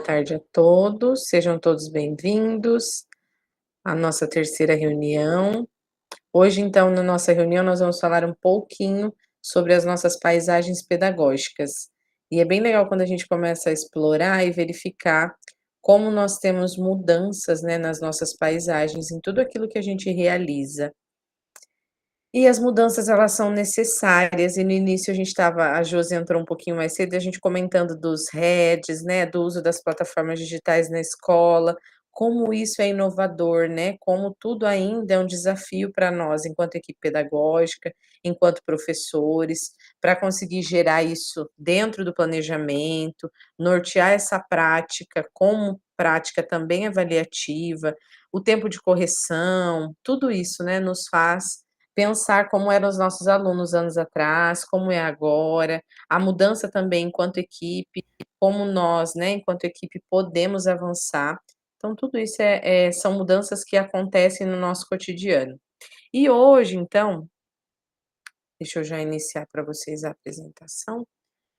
tarde a todos, sejam todos bem-vindos à nossa terceira reunião. Hoje, então, na nossa reunião, nós vamos falar um pouquinho sobre as nossas paisagens pedagógicas. E é bem legal quando a gente começa a explorar e verificar como nós temos mudanças, né, nas nossas paisagens, em tudo aquilo que a gente realiza. E as mudanças elas são necessárias e no início a Josi entrou um pouquinho mais cedo, a gente comentando dos REDs, né, do uso das plataformas digitais na escola, como isso é inovador, né, como tudo ainda é um desafio para nós enquanto equipe pedagógica, enquanto professores, para conseguir gerar isso dentro do planejamento, nortear essa prática como prática também avaliativa, o tempo de correção, tudo isso, né, nos faz pensar como eram os nossos alunos anos atrás, como é agora, a mudança também enquanto equipe, como nós, né, enquanto equipe podemos avançar. Então tudo isso são mudanças que acontecem no nosso cotidiano. E hoje então, deixa eu já iniciar para vocês a apresentação.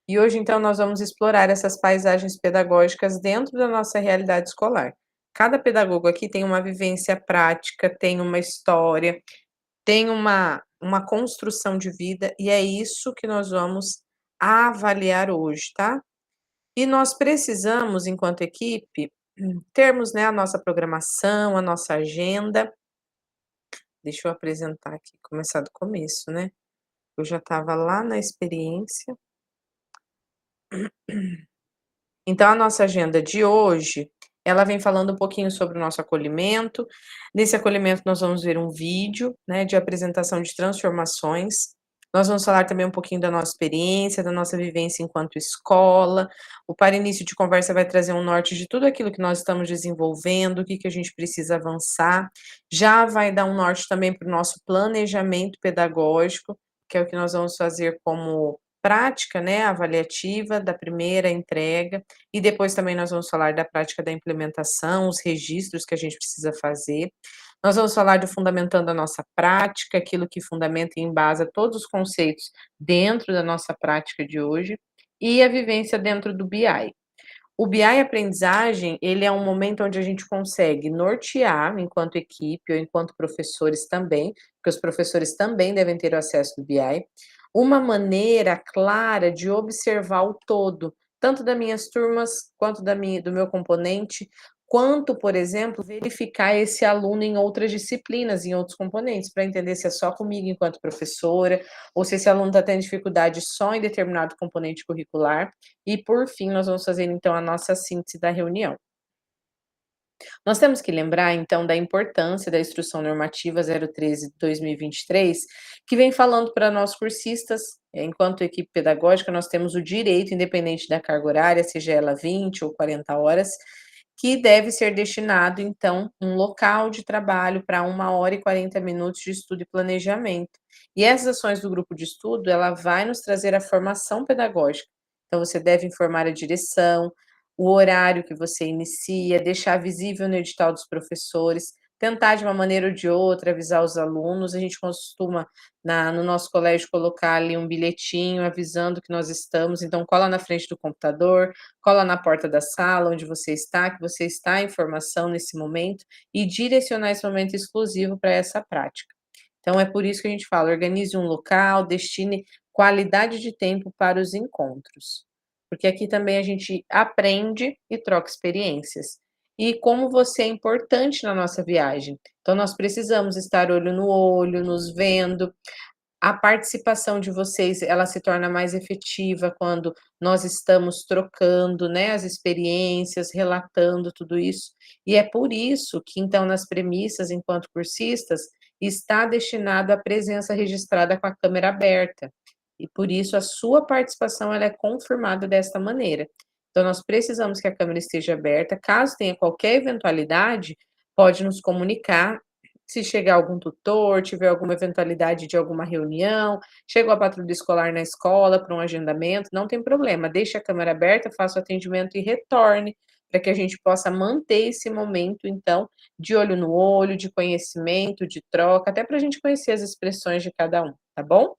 E hoje então nós vamos explorar essas paisagens pedagógicas dentro da nossa realidade escolar. Cada pedagogo aqui tem uma vivência prática, tem uma história, tem uma construção de vida, e é isso que nós vamos avaliar hoje, tá. E nós precisamos, enquanto equipe, termos, né, a nossa programação, a nossa agenda. Deixa eu apresentar aqui, começar do começo, né, eu já estava lá na experiência. Então a nossa agenda de hoje, ela vem falando um pouquinho sobre o nosso acolhimento. Nesse acolhimento nós vamos ver um vídeo, né, de apresentação de transformações. Nós vamos falar também um pouquinho da nossa experiência, da nossa vivência enquanto escola. O para início de conversa vai trazer um norte de tudo aquilo que nós estamos desenvolvendo, o que a gente precisa avançar. Já vai dar um norte também para o nosso planejamento pedagógico, que é o que nós vamos fazer como prática, né, avaliativa da primeira entrega, e depois também nós vamos falar da prática da implementação, os registros que a gente precisa fazer. Nós vamos falar do fundamentando a nossa prática, aquilo que fundamenta e embasa todos os conceitos dentro da nossa prática de hoje, e a vivência dentro do BI. O BI aprendizagem, ele é um momento onde a gente consegue nortear, enquanto equipe ou enquanto professores também, porque os professores também devem ter o acesso do BI, uma maneira clara de observar o todo, tanto das minhas turmas, quanto do meu componente, quanto, por exemplo, verificar esse aluno em outras disciplinas, em outros componentes, para entender se é só comigo enquanto professora, ou se esse aluno está tendo dificuldade só em determinado componente curricular. E, por fim, nós vamos fazer, então, a nossa síntese da reunião. Nós temos que lembrar, então, da importância da Instrução Normativa 013/2023, que vem falando para nós cursistas, enquanto equipe pedagógica, nós temos o direito, independente da carga horária, seja ela 20 ou 40 horas, que deve ser destinado, então, um local de trabalho para 1 hora e 40 minutos de estudo e planejamento. E essas ações do grupo de estudo, ela vai nos trazer a formação pedagógica. Então, você deve informar a direção, o horário que você inicia, deixar visível no edital dos professores, tentar de uma maneira ou de outra avisar os alunos. A gente costuma, no nosso colégio, colocar ali um bilhetinho avisando que nós estamos, então cola na frente do computador, cola na porta da sala onde você está, que você está em formação nesse momento, e direcionar esse momento exclusivo para essa prática. Então é por isso que a gente fala, organize um local, destine qualidade de tempo para os encontros. Porque aqui também a gente aprende e troca experiências. E como você é importante na nossa viagem. Então nós precisamos estar olho no olho, nos vendo. A participação de vocês, ela se torna mais efetiva quando nós estamos trocando, né, as experiências, relatando tudo isso. E é por isso que, então, nas premissas, enquanto cursistas, está destinado à presença registrada com a câmera aberta. E por isso a sua participação ela é confirmada desta maneira. Então, nós precisamos que a câmera esteja aberta. Caso tenha qualquer eventualidade, pode nos comunicar se chegar algum tutor, tiver alguma eventualidade de alguma reunião, chegou a patrulha escolar na escola para um agendamento, não tem problema, deixe a câmera aberta, faça o atendimento e retorne, para que a gente possa manter esse momento, então, de olho no olho, de conhecimento, de troca, até para a gente conhecer as expressões de cada um, tá bom?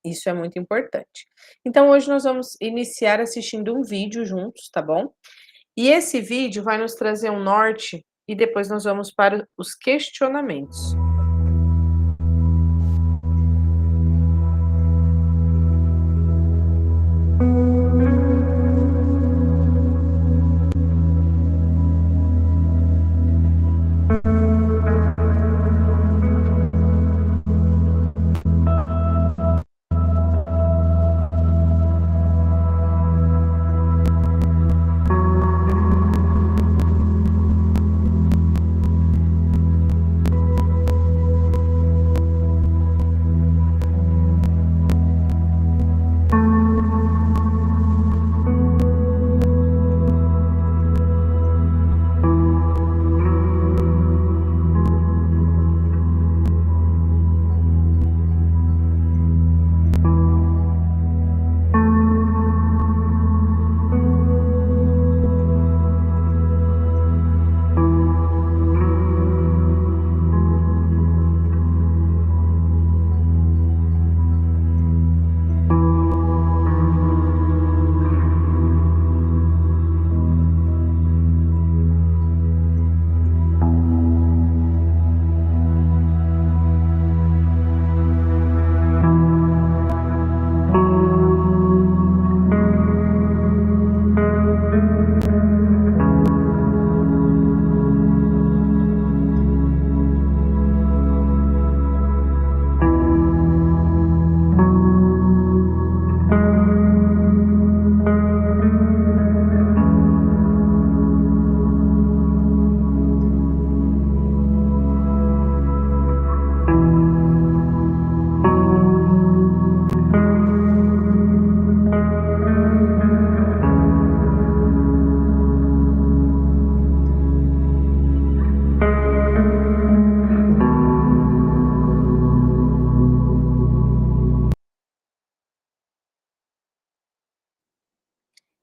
Isso é muito importante. Então, hoje nós vamos iniciar assistindo um vídeo juntos, tá bom? E esse vídeo vai nos trazer um norte e depois nós vamos para os questionamentos.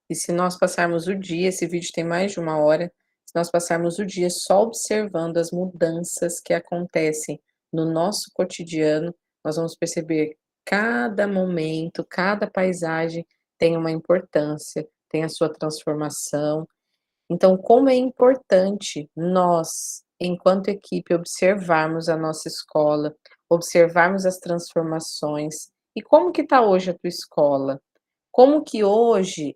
E se nós passarmos o dia, esse vídeo tem mais de 1 hora, se nós passarmos o dia só observando as mudanças que acontecem no nosso cotidiano, nós vamos perceber cada momento, cada paisagem tem uma importância, tem a sua transformação. Então, como é importante nós, enquanto equipe, observarmos a nossa escola, observarmos as transformações. E como que está hoje a tua escola? Como que hoje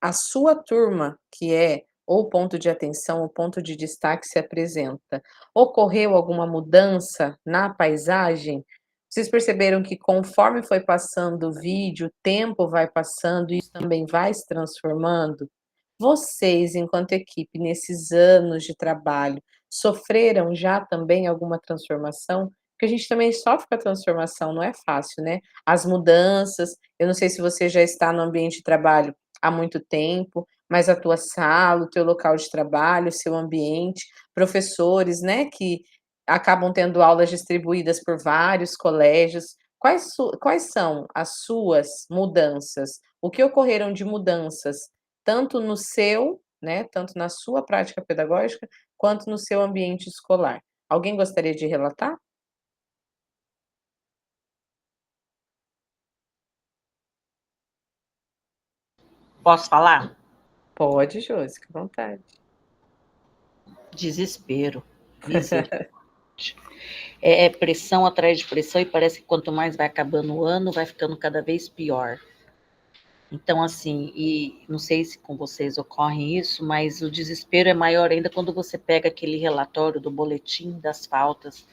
a sua turma, que é ou ponto de atenção ou ponto de destaque, se apresenta. Ocorreu alguma mudança na paisagem? Vocês perceberam que conforme foi passando o vídeo, o tempo vai passando e isso também vai se transformando? Vocês, enquanto equipe, nesses anos de trabalho, sofreram já também alguma transformação? Porque a gente também sofre com a transformação, não é fácil, né? As mudanças, eu não sei se você já está no ambiente de trabalho há muito tempo, mas a tua sala, o teu local de trabalho, o seu ambiente, professores, né, que acabam tendo aulas distribuídas por vários colégios. Quais são as suas mudanças? O que ocorreram de mudanças, tanto no seu, né, tanto na sua prática pedagógica, quanto no seu ambiente escolar? Alguém gostaria de relatar? Posso falar? Pode, Josi, fica à vontade. Desespero, misericórdia. É pressão atrás de pressão e parece que quanto mais vai acabando o ano, vai ficando cada vez pior. Então, assim, e não sei se com vocês ocorre isso, mas o desespero é maior ainda quando você pega aquele relatório do boletim das faltas,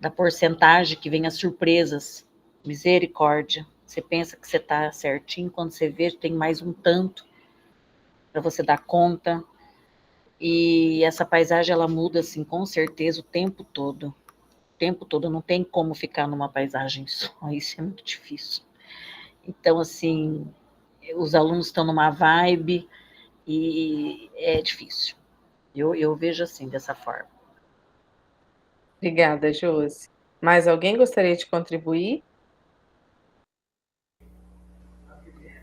da porcentagem que vem as surpresas. Misericórdia. Você pensa que você está certinho, quando você vê, tem mais um tanto para você dar conta. E essa paisagem, ela muda, assim, com certeza, o tempo todo. O tempo todo, não tem como ficar numa paisagem só, isso é muito difícil. Então, assim, os alunos estão numa vibe e é difícil. Eu vejo assim, dessa forma. Obrigada, Josi. Mais alguém gostaria de contribuir?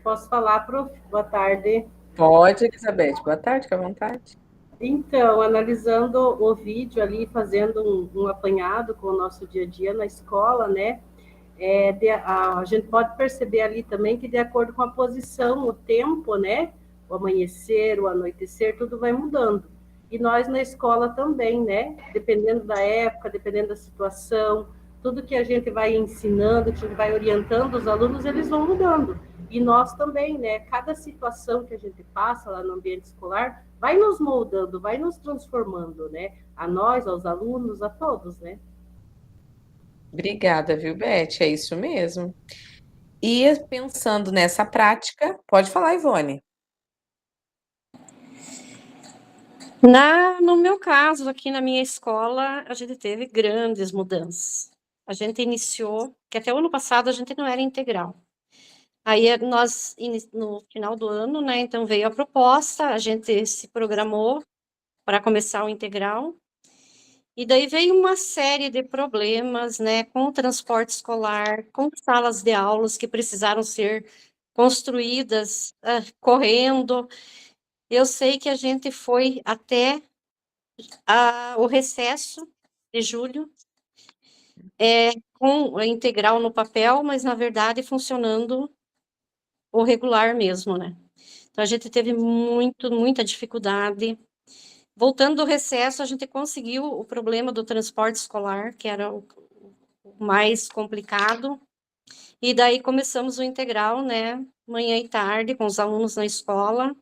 Posso falar, prof? Boa tarde. Pode, Elizabeth. Boa tarde, fica à vontade. Então, analisando o vídeo ali, fazendo um apanhado com o nosso dia a dia na escola, né? A gente pode perceber ali também que, de acordo com a posição, o tempo, né? o amanhecer, o anoitecer, tudo vai mudando. E nós na escola também, né? Dependendo da época, dependendo da situação, tudo que a gente vai ensinando, que a gente vai orientando os alunos, eles vão mudando. E nós também, né? Cada situação que a gente passa lá no ambiente escolar vai nos moldando, vai nos transformando, né? A nós, aos alunos, a todos, né? Obrigada, viu, Beth? É isso mesmo. E pensando nessa prática, pode falar, Ivone. No meu caso, aqui na minha escola, a gente teve grandes mudanças. A gente iniciou, que até o ano passado a gente não era integral. Aí nós, no final do ano, né, então veio a proposta, a gente se programou para começar o integral, e daí veio uma série de problemas, né, com o transporte escolar, com salas de aulas que precisaram ser construídas correndo. Eu sei que a gente foi até o recesso de julho, com a integral no papel, mas na verdade funcionando o regular mesmo, né? Então a gente teve muita dificuldade. Voltando do recesso, a gente conseguiu o problema do transporte escolar, que era o mais complicado, e daí começamos o integral, né? Manhã e tarde, com os alunos na escola.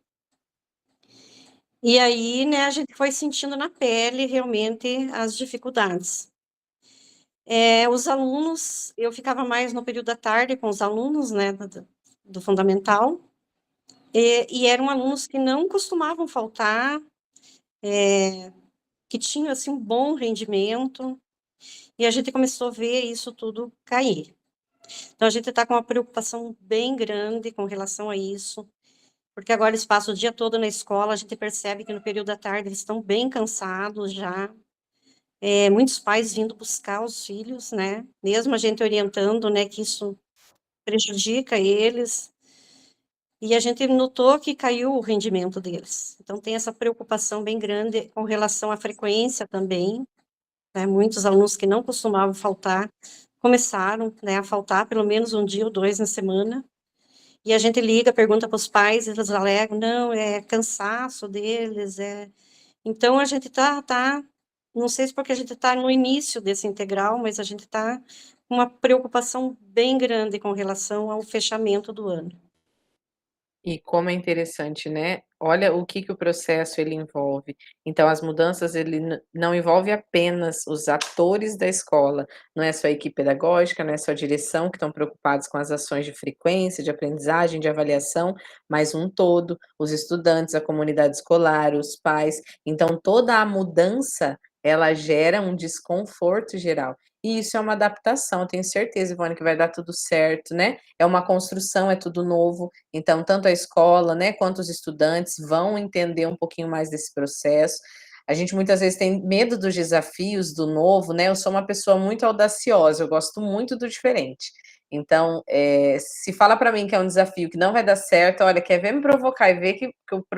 E aí, né, a gente foi sentindo na pele realmente as dificuldades. Os alunos, eu ficava mais no período da tarde com os alunos, né, do fundamental, e eram alunos que não costumavam faltar, que tinham, assim, um bom rendimento, e a gente começou a ver isso tudo cair. Então, a gente está com uma preocupação bem grande com relação a isso, porque agora eles passam o dia todo na escola, a gente percebe que no período da tarde eles estão bem cansados já, muitos pais vindo buscar os filhos, né, mesmo a gente orientando, né, que isso prejudica eles, e a gente notou que caiu o rendimento deles. Então, tem essa preocupação bem grande com relação à frequência também, né? Muitos alunos que não costumavam faltar, começaram, né, a faltar pelo menos um dia ou dois na semana, e a gente liga, pergunta para os pais, eles alegam, não, é cansaço deles, Então, a gente não sei se porque a gente está no início desse integral, mas a gente está com uma preocupação bem grande com relação ao fechamento do ano. E como é interessante, né? Olha o que o processo ele envolve. Então, as mudanças ele não envolve apenas os atores da escola, não é só a equipe pedagógica, não é só a direção que estão preocupados com as ações de frequência, de aprendizagem, de avaliação, mas um todo, os estudantes, a comunidade escolar, os pais. Então, toda a mudança ela gera um desconforto geral. E isso é uma adaptação, tenho certeza, Ivone, que vai dar tudo certo, né? É uma construção, é tudo novo. Então, tanto a escola, né, quanto os estudantes vão entender um pouquinho mais desse processo. A gente muitas vezes tem medo dos desafios, do novo, né? Eu sou uma pessoa muito audaciosa, eu gosto muito do diferente. Então, se fala para mim que é um desafio que não vai dar certo, olha, quer ver me provocar e ver que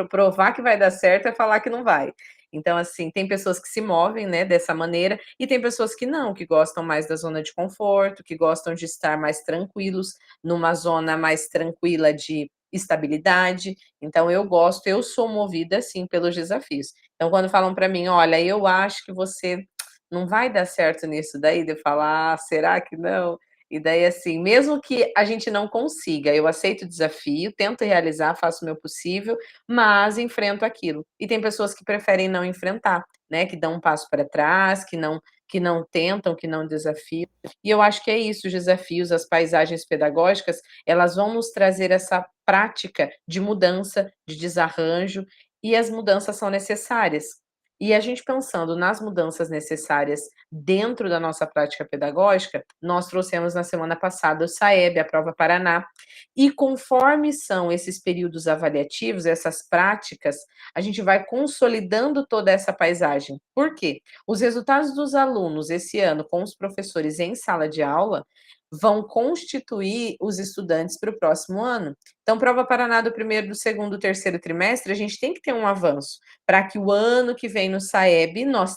provar que vai dar certo é falar que não vai. Então, assim, tem pessoas que se movem, né, dessa maneira, e tem pessoas que não, que gostam mais da zona de conforto, que gostam de estar mais tranquilos, numa zona mais tranquila de estabilidade. Então eu sou movida assim pelos desafios. Então quando falam para mim: "Olha, eu acho que você não vai dar certo nisso daí", eu falo: "Ah, será que não?". E daí assim, mesmo que a gente não consiga, eu aceito o desafio, tento realizar, faço o meu possível, mas enfrento aquilo. E tem pessoas que preferem não enfrentar, né, que dão um passo para trás, que não tentam, que não desafiam. E eu acho que é isso, os desafios, as paisagens pedagógicas, elas vão nos trazer essa prática de mudança, de desarranjo, e as mudanças são necessárias. E a gente pensando nas mudanças necessárias dentro da nossa prática pedagógica, nós trouxemos na semana passada o SAEB, a Prova Paraná, e conforme são esses períodos avaliativos, essas práticas, a gente vai consolidando toda essa paisagem. Por quê? Os resultados dos alunos esse ano com os professores em sala de aula vão constituir os estudantes para o próximo ano. Então, prova Paraná do primeiro, do segundo, do terceiro trimestre, a gente tem que ter um avanço, para que o ano que vem no SAEB nós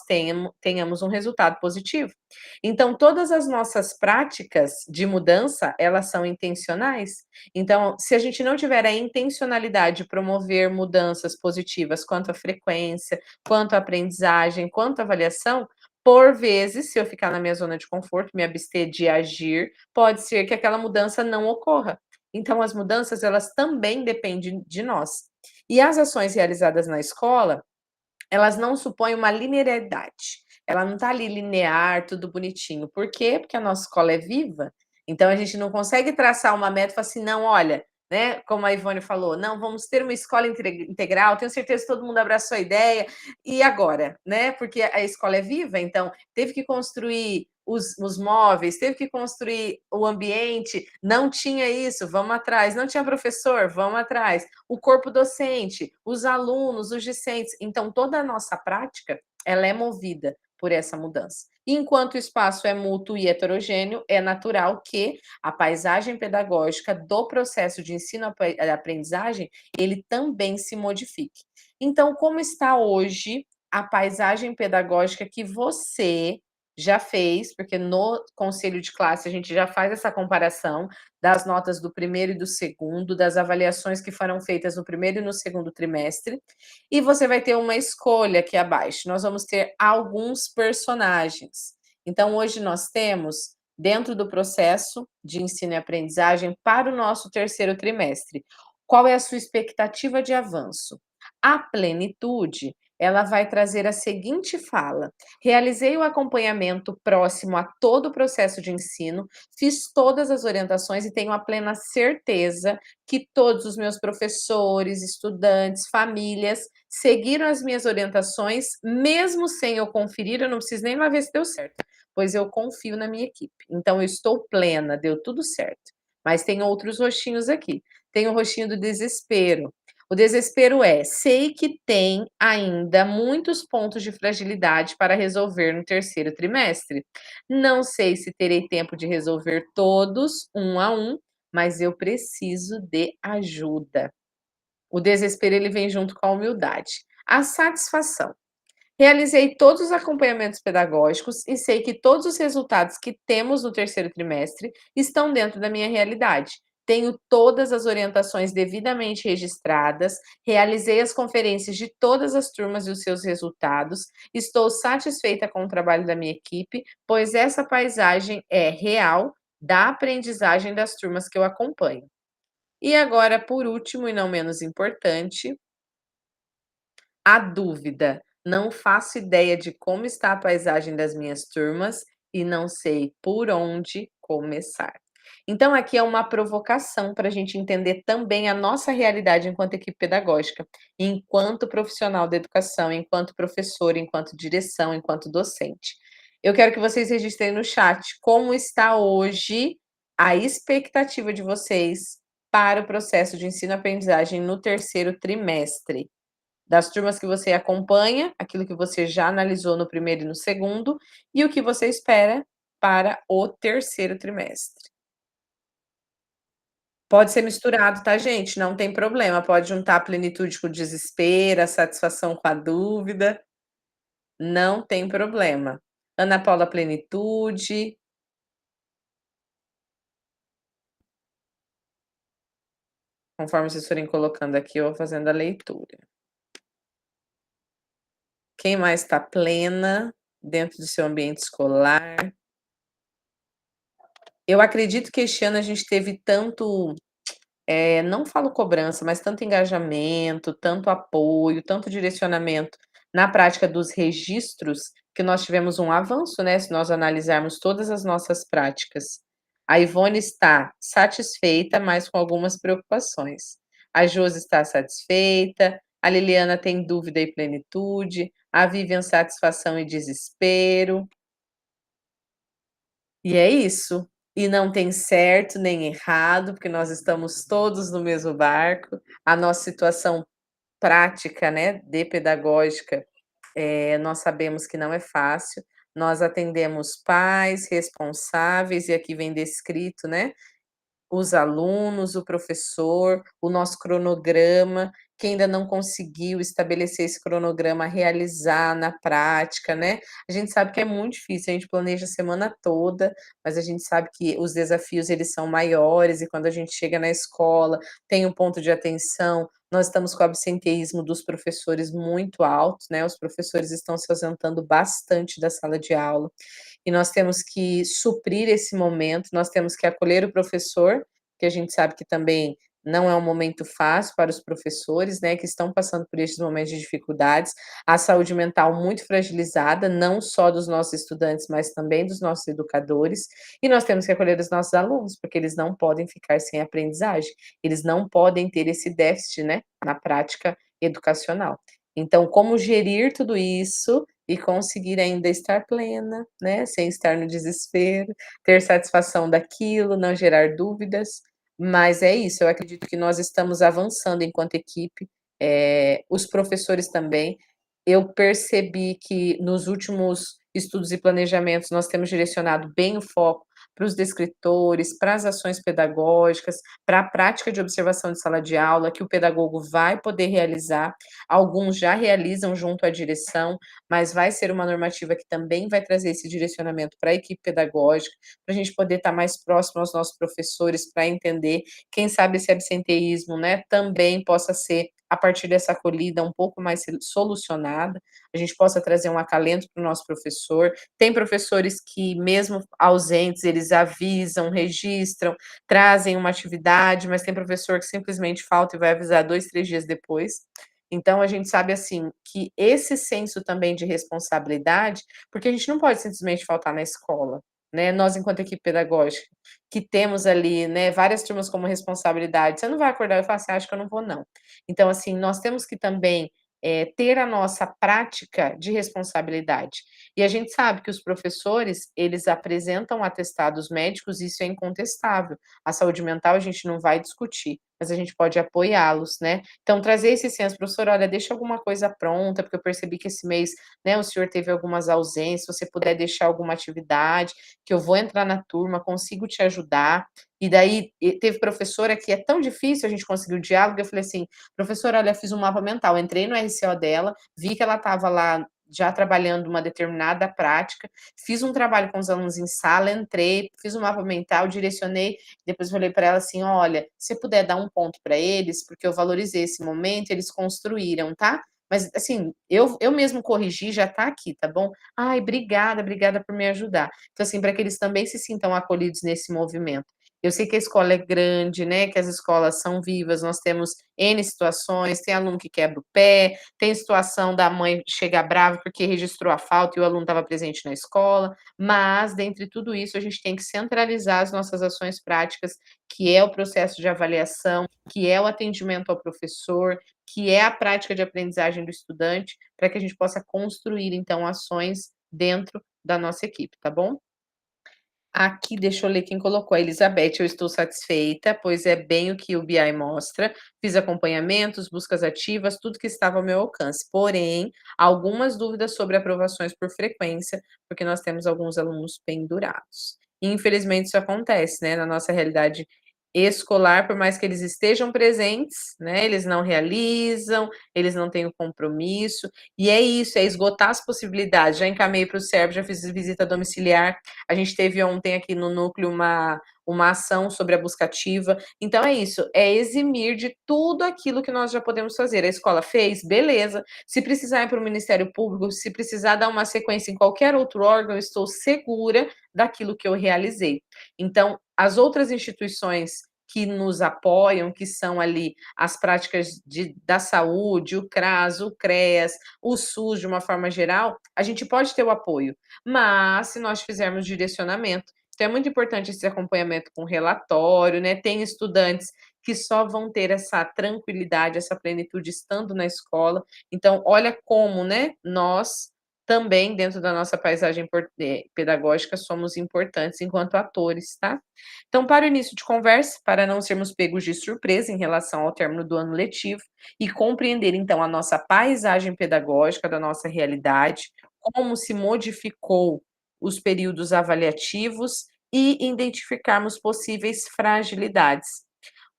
tenhamos um resultado positivo. Então, todas as nossas práticas de mudança, elas são intencionais. Então, se a gente não tiver a intencionalidade de promover mudanças positivas quanto à frequência, quanto à aprendizagem, quanto à avaliação, por vezes, se eu ficar na minha zona de conforto, me abster de agir, pode ser que aquela mudança não ocorra. Então, as mudanças, elas também dependem de nós. E as ações realizadas na escola, elas não supõem uma linearidade. Ela não está ali linear, tudo bonitinho. Por quê? Porque a nossa escola é viva. Então, a gente não consegue traçar uma meta e falar assim, não, olha, né, como a Ivone falou, não, vamos ter uma escola integral, tenho certeza que todo mundo abraçou a ideia, e agora, né, porque a escola é viva, então teve que construir os móveis, teve que construir o ambiente, não tinha isso, vamos atrás, não tinha professor, vamos atrás, o corpo docente, os alunos, os discentes, então toda a nossa prática, ela é movida por essa mudança. E enquanto o espaço é mútuo e heterogêneo, é natural que a paisagem pedagógica do processo de ensino-aprendizagem, ele também se modifique. Então, como está hoje a paisagem pedagógica que você já fez, porque no conselho de classe a gente já faz essa comparação das notas do primeiro e do segundo, das avaliações que foram feitas no primeiro e no segundo trimestre, e você vai ter uma escolha aqui abaixo. Nós vamos ter alguns personagens. Então, hoje nós temos, dentro do processo de ensino e aprendizagem, para o nosso terceiro trimestre, qual é a sua expectativa de avanço? A plenitude, ela vai trazer a seguinte fala: realizei o acompanhamento próximo a todo o processo de ensino, fiz todas as orientações e tenho a plena certeza que todos os meus professores, estudantes, famílias seguiram as minhas orientações, mesmo sem eu conferir, eu não preciso nem lá ver se deu certo, pois eu confio na minha equipe. Então eu estou plena, deu tudo certo. Mas tem outros rostinhos aqui. Tem o rostinho do desespero. O desespero é: sei que tem ainda muitos pontos de fragilidade para resolver no terceiro trimestre. Não sei se terei tempo de resolver todos, um a um, mas eu preciso de ajuda. O desespero, ele vem junto com a humildade. A satisfação. Realizei todos os acompanhamentos pedagógicos e sei que todos os resultados que temos no terceiro trimestre estão dentro da minha realidade. Tenho todas as orientações devidamente registradas, realizei as conferências de todas as turmas e os seus resultados, estou satisfeita com o trabalho da minha equipe, pois essa paisagem é real da aprendizagem das turmas que eu acompanho. E agora, por último e não menos importante, a dúvida. Não faço ideia de como está a paisagem das minhas turmas e não sei por onde começar. Então, aqui é uma provocação para a gente entender também a nossa realidade enquanto equipe pedagógica, enquanto profissional da educação, enquanto professor, enquanto direção, enquanto docente. Eu quero que vocês registrem no chat como está hoje a expectativa de vocês para o processo de ensino-aprendizagem no terceiro trimestre, das turmas que você acompanha, aquilo que você já analisou no primeiro e no segundo, e o que você espera para o terceiro trimestre. Pode ser misturado, tá, gente? Não tem problema, pode juntar a plenitude com o desespero, a satisfação com a dúvida, não tem problema. Ana Paula, plenitude. Conforme vocês forem colocando aqui, eu vou fazendo a leitura. Quem mais está plena dentro do seu ambiente escolar? Eu acredito que este ano a gente teve tanto, não falo cobrança, mas tanto engajamento, tanto apoio, tanto direcionamento na prática dos registros, que nós tivemos um avanço, né, se nós analisarmos todas as nossas práticas. A Ivone está satisfeita, mas com algumas preocupações. A Josi está satisfeita, a Liliana tem dúvida e plenitude, a Vivian satisfação e desespero. E é isso. E não tem certo nem errado, porque nós estamos todos no mesmo barco. A nossa situação prática, né, de pedagógica, nós sabemos que não é fácil, nós atendemos pais, responsáveis, e aqui vem descrito, né, os alunos, o professor, o nosso cronograma, quem ainda não conseguiu estabelecer esse cronograma, realizar na prática, né. A gente sabe que é muito difícil, a gente planeja a semana toda, mas a gente sabe que os desafios eles são maiores e quando a gente chega na escola, tem um ponto de atenção, nós estamos com o absenteísmo dos professores muito alto, né, os professores estão se ausentando bastante da sala de aula, e nós temos que suprir esse momento, nós temos que acolher o professor, que a gente sabe que também não é um momento fácil para os professores, né, que estão passando por esses momentos de dificuldades, a saúde mental muito fragilizada, não só dos nossos estudantes, mas também dos nossos educadores, e nós temos que acolher os nossos alunos, porque eles não podem ficar sem aprendizagem, eles não podem ter esse déficit, né, na prática educacional. Então, como gerir tudo isso e conseguir ainda estar plena, né, sem estar no desespero, ter satisfação daquilo, não gerar dúvidas, mas é isso, eu acredito que nós estamos avançando enquanto equipe, os professores também. Eu percebi que nos últimos estudos e planejamentos nós temos direcionado bem o foco para os descritores, para as ações pedagógicas, para a prática de observação de sala de aula, que o pedagogo vai poder realizar, alguns já realizam junto à direção, mas vai ser uma normativa que também vai trazer esse direcionamento para a equipe pedagógica, para a gente poder estar mais próximo aos nossos professores, para entender, quem sabe esse absenteísmo, né, também possa ser, a partir dessa acolhida, um pouco mais solucionada, a gente possa trazer um acalento para o nosso professor. Tem professores que, mesmo ausentes, eles avisam, registram, trazem uma atividade, mas tem professor que simplesmente falta e vai avisar 2, 3 dias depois. Então a gente sabe, assim, que esse senso também de responsabilidade, porque a gente não pode simplesmente faltar na escola, né, nós enquanto equipe pedagógica, que temos ali, né, várias turmas como responsabilidade, você não vai acordar e falar assim: "Acho que eu não vou não". Então, assim, nós temos que também, ter a nossa prática de responsabilidade. E a gente sabe que os professores, eles apresentam atestados médicos, isso é incontestável. A saúde mental a gente não vai discutir, mas a gente pode apoiá-los, né. Então trazer esse senso: "Professor, olha, deixa alguma coisa pronta, porque eu percebi que esse mês, né, o senhor teve algumas ausências, se você puder deixar alguma atividade, que eu vou entrar na turma, consigo te ajudar". E daí, teve professora que é tão difícil a gente conseguir o diálogo, eu falei assim: "Professora, olha, fiz um mapa mental", entrei no RCO dela, vi que ela estava lá já trabalhando uma determinada prática, fiz um trabalho com os alunos em sala, entrei, fiz um mapa mental, direcionei, depois falei para ela assim: "Olha, se puder dar um ponto para eles, porque eu valorizei esse momento, eles construíram, tá? Mas, assim, eu mesmo corrigi, já tá aqui, tá bom? Ai, obrigada, obrigada por me ajudar". Então, assim, para que eles também se sintam acolhidos nesse movimento. Eu sei que a escola é grande, né, que as escolas são vivas, nós temos N situações, tem aluno que quebra o pé, tem situação da mãe chegar brava porque registrou a falta e o aluno estava presente na escola, mas dentre tudo isso a gente tem que centralizar as nossas ações práticas, que é o processo de avaliação, que é o atendimento ao professor, que é a prática de aprendizagem do estudante, para que a gente possa construir então ações dentro da nossa equipe, tá bom? Aqui, deixa eu ler quem colocou, a Elizabeth: "Eu estou satisfeita, pois é bem o que o BI mostra. Fiz acompanhamentos, buscas ativas, tudo que estava ao meu alcance. Porém, algumas dúvidas sobre aprovações por frequência, porque nós temos alguns alunos pendurados". E infelizmente isso acontece, né, na nossa realidade escolar, por mais que eles estejam presentes, né, eles não realizam, eles não têm o compromisso, e é isso, é esgotar as possibilidades. Já encaminhei para o SERV, já fiz visita domiciliar, a gente teve ontem aqui no núcleo uma ação sobre a busca ativa. Então é isso, é eximir de tudo aquilo que nós já podemos fazer. A escola fez, beleza. Se precisar ir para o Ministério Público, se precisar dar uma sequência em qualquer outro órgão, eu estou segura daquilo que eu realizei. Então, as outras instituições que nos apoiam, que são ali as práticas da saúde, o CRAS, o CREAS, o SUS, de uma forma geral, a gente pode ter o apoio, mas se nós fizermos direcionamento, então é muito importante esse acompanhamento com relatório, né, tem estudantes que só vão ter essa tranquilidade, essa plenitude estando na escola, então olha como, né, nós também dentro da nossa paisagem pedagógica somos importantes enquanto atores, tá. Então para o início de conversa, para não sermos pegos de surpresa em relação ao término do ano letivo, e compreender então a nossa paisagem pedagógica da nossa realidade, como se modificou os períodos avaliativos e identificarmos possíveis fragilidades.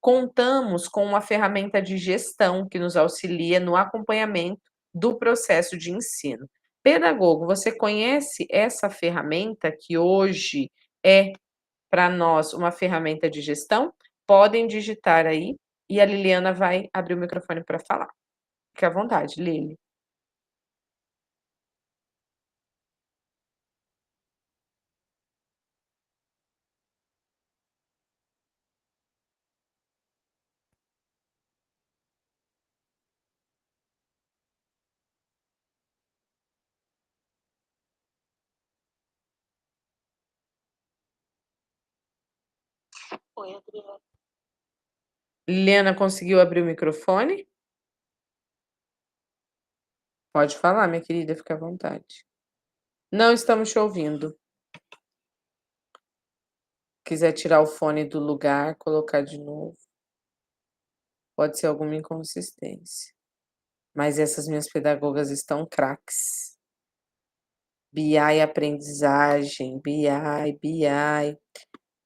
Contamos com uma ferramenta de gestão que nos auxilia no acompanhamento do processo de ensino. Pedagogo, você conhece essa ferramenta que hoje é para nós uma ferramenta de gestão? Podem digitar aí e a Liliana vai abrir o microfone para falar. Fique à vontade, Lili. Oi, Adriana. Liliana conseguiu abrir o microfone? Pode falar, minha querida, fique à vontade. Não estamos te ouvindo. Quiser tirar o fone do lugar, colocar de novo. Pode ser alguma inconsistência. Mas essas minhas pedagogas estão craques. BI aprendizagem, BI.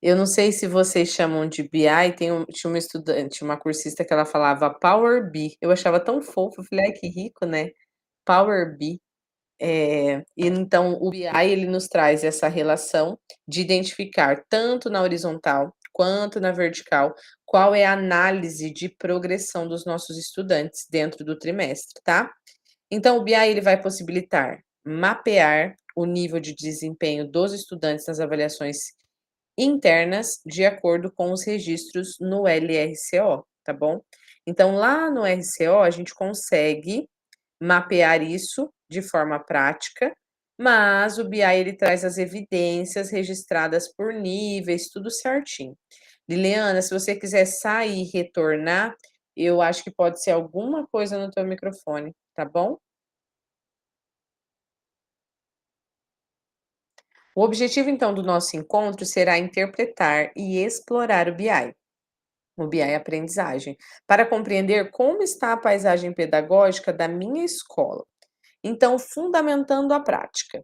Eu não sei se vocês chamam de BI, tinha uma estudante, uma cursista que ela falava Power BI. Eu achava tão fofo, eu falei: "Ai, que rico, né, Power BI". E então o BI ele nos traz essa relação de identificar tanto na horizontal quanto na vertical, qual é a análise de progressão dos nossos estudantes dentro do trimestre, tá? Então o BI ele vai possibilitar mapear o nível de desempenho dos estudantes nas avaliações internas de acordo com os registros no LRCO, tá bom? Então lá no RCO a gente consegue mapear isso de forma prática, mas o BI ele traz as evidências registradas por níveis, tudo certinho. Liliana, se você quiser sair e retornar, eu acho que pode ser alguma coisa no teu microfone, tá bom? O objetivo, então, do nosso encontro será interpretar e explorar o BI aprendizagem, para compreender como está a paisagem pedagógica da minha escola. Então, fundamentando a prática.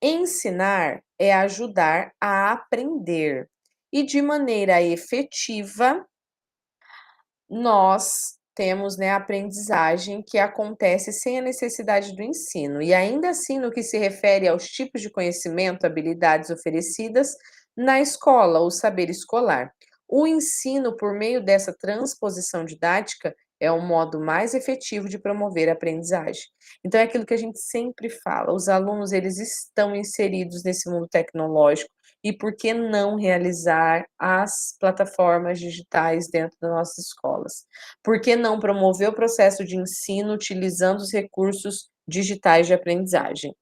Ensinar é ajudar a aprender e de maneira efetiva nós temos, né, a aprendizagem que acontece sem a necessidade do ensino. E ainda assim, no que se refere aos tipos de conhecimento, habilidades oferecidas na escola, o saber escolar. O ensino, por meio dessa transposição didática, é o modo mais efetivo de promover a aprendizagem. Então, é aquilo que a gente sempre fala: os alunos, eles estão inseridos nesse mundo tecnológico, e por que não realizar as plataformas digitais dentro das nossas escolas? Por que não promover o processo de ensino utilizando os recursos digitais de aprendizagem?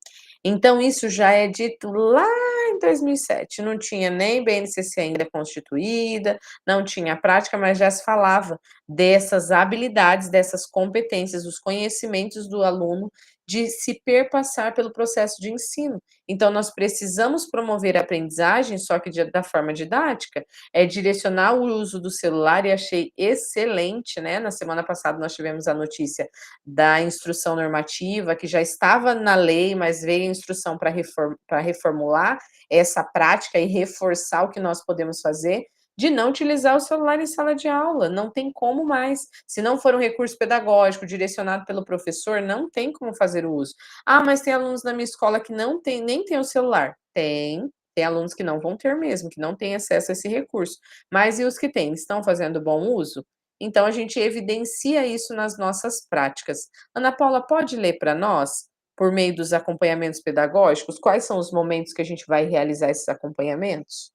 Então, isso já é dito lá em 2007. Não tinha nem BNCC ainda constituída, não tinha prática, mas já se falava dessas habilidades, dessas competências, dos conhecimentos do aluno de se perpassar pelo processo de ensino. Então, nós precisamos promover a aprendizagem, só que da forma didática, é direcionar o uso do celular, e achei excelente, né? Na semana passada nós tivemos a notícia da instrução normativa, que já estava na lei, mas veio a instrução para reformular essa prática e reforçar o que nós podemos fazer, de não utilizar o celular em sala de aula, não tem como mais. Se não for um recurso pedagógico direcionado pelo professor, não tem como fazer o uso. Ah, mas tem alunos na minha escola que não tem, nem tem o celular. Tem alunos que não vão ter mesmo, que não têm acesso a esse recurso. Mas e os que têm, estão fazendo bom uso? Então a gente evidencia isso nas nossas práticas. Ana Paula, pode ler para nós, por meio dos acompanhamentos pedagógicos, quais são os momentos que a gente vai realizar esses acompanhamentos?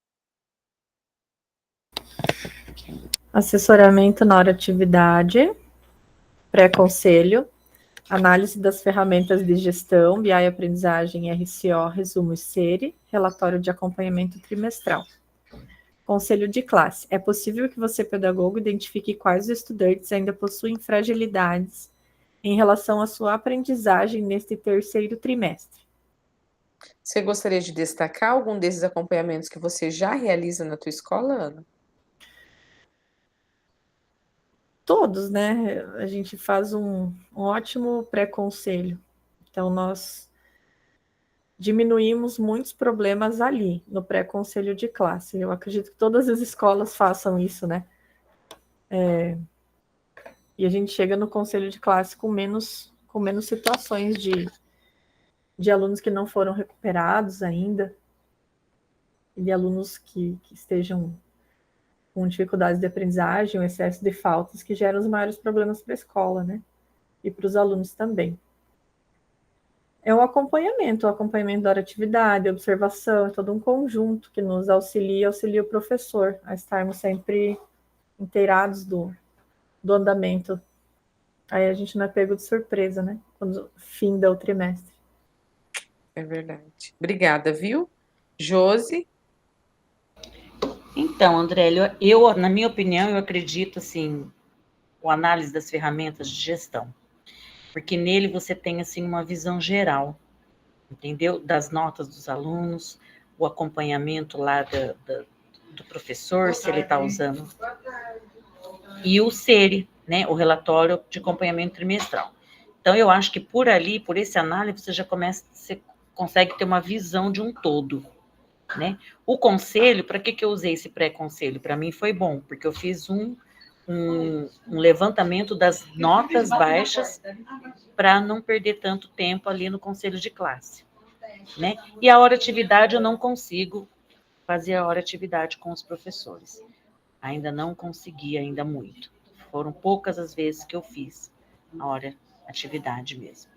Assessoramento na hora atividade, pré-conselho, análise das ferramentas de gestão, BI aprendizagem, RCO, resumo e SERI, relatório de acompanhamento trimestral. Conselho de classe. É possível que você, pedagogo, identifique quais estudantes ainda possuem fragilidades em relação à sua aprendizagem neste terceiro trimestre. Você gostaria de destacar algum desses acompanhamentos que você já realiza na tua escola, Ana? Todos, né? A gente faz um ótimo pré-conselho. Então, nós diminuímos muitos problemas ali, no pré-conselho de classe. Eu acredito que todas as escolas façam isso, né? E a gente chega no conselho de classe com menos situações de alunos que não foram recuperados ainda, e de alunos que estejam com dificuldades de aprendizagem, o excesso de faltas, que geram os maiores problemas para a escola, né? E para os alunos também. É o acompanhamento da hora atividade, a observação, é todo um conjunto que nos auxilia o professor a estarmos sempre inteirados do andamento. Aí a gente não é pego de surpresa, né? Quando finda o trimestre. É verdade. Obrigada, viu? Josi? Então, André, eu, na minha opinião, eu acredito, assim, o análise das ferramentas de gestão, porque nele você tem, assim, uma visão geral, entendeu? Das notas dos alunos, o acompanhamento lá do professor, se ele está usando, e o SERI, né, o relatório de acompanhamento trimestral. Então, eu acho que por ali, por esse análise, você consegue ter uma visão de um todo, né? O conselho, para que eu usei esse pré-conselho? Para mim foi bom, porque eu fiz um levantamento das notas baixas para não perder tanto tempo ali no conselho de classe, né? E a hora atividade eu não consigo fazer a hora atividade com os professores. Ainda não consegui, ainda muito. Foram poucas as vezes que eu fiz a hora atividade mesmo.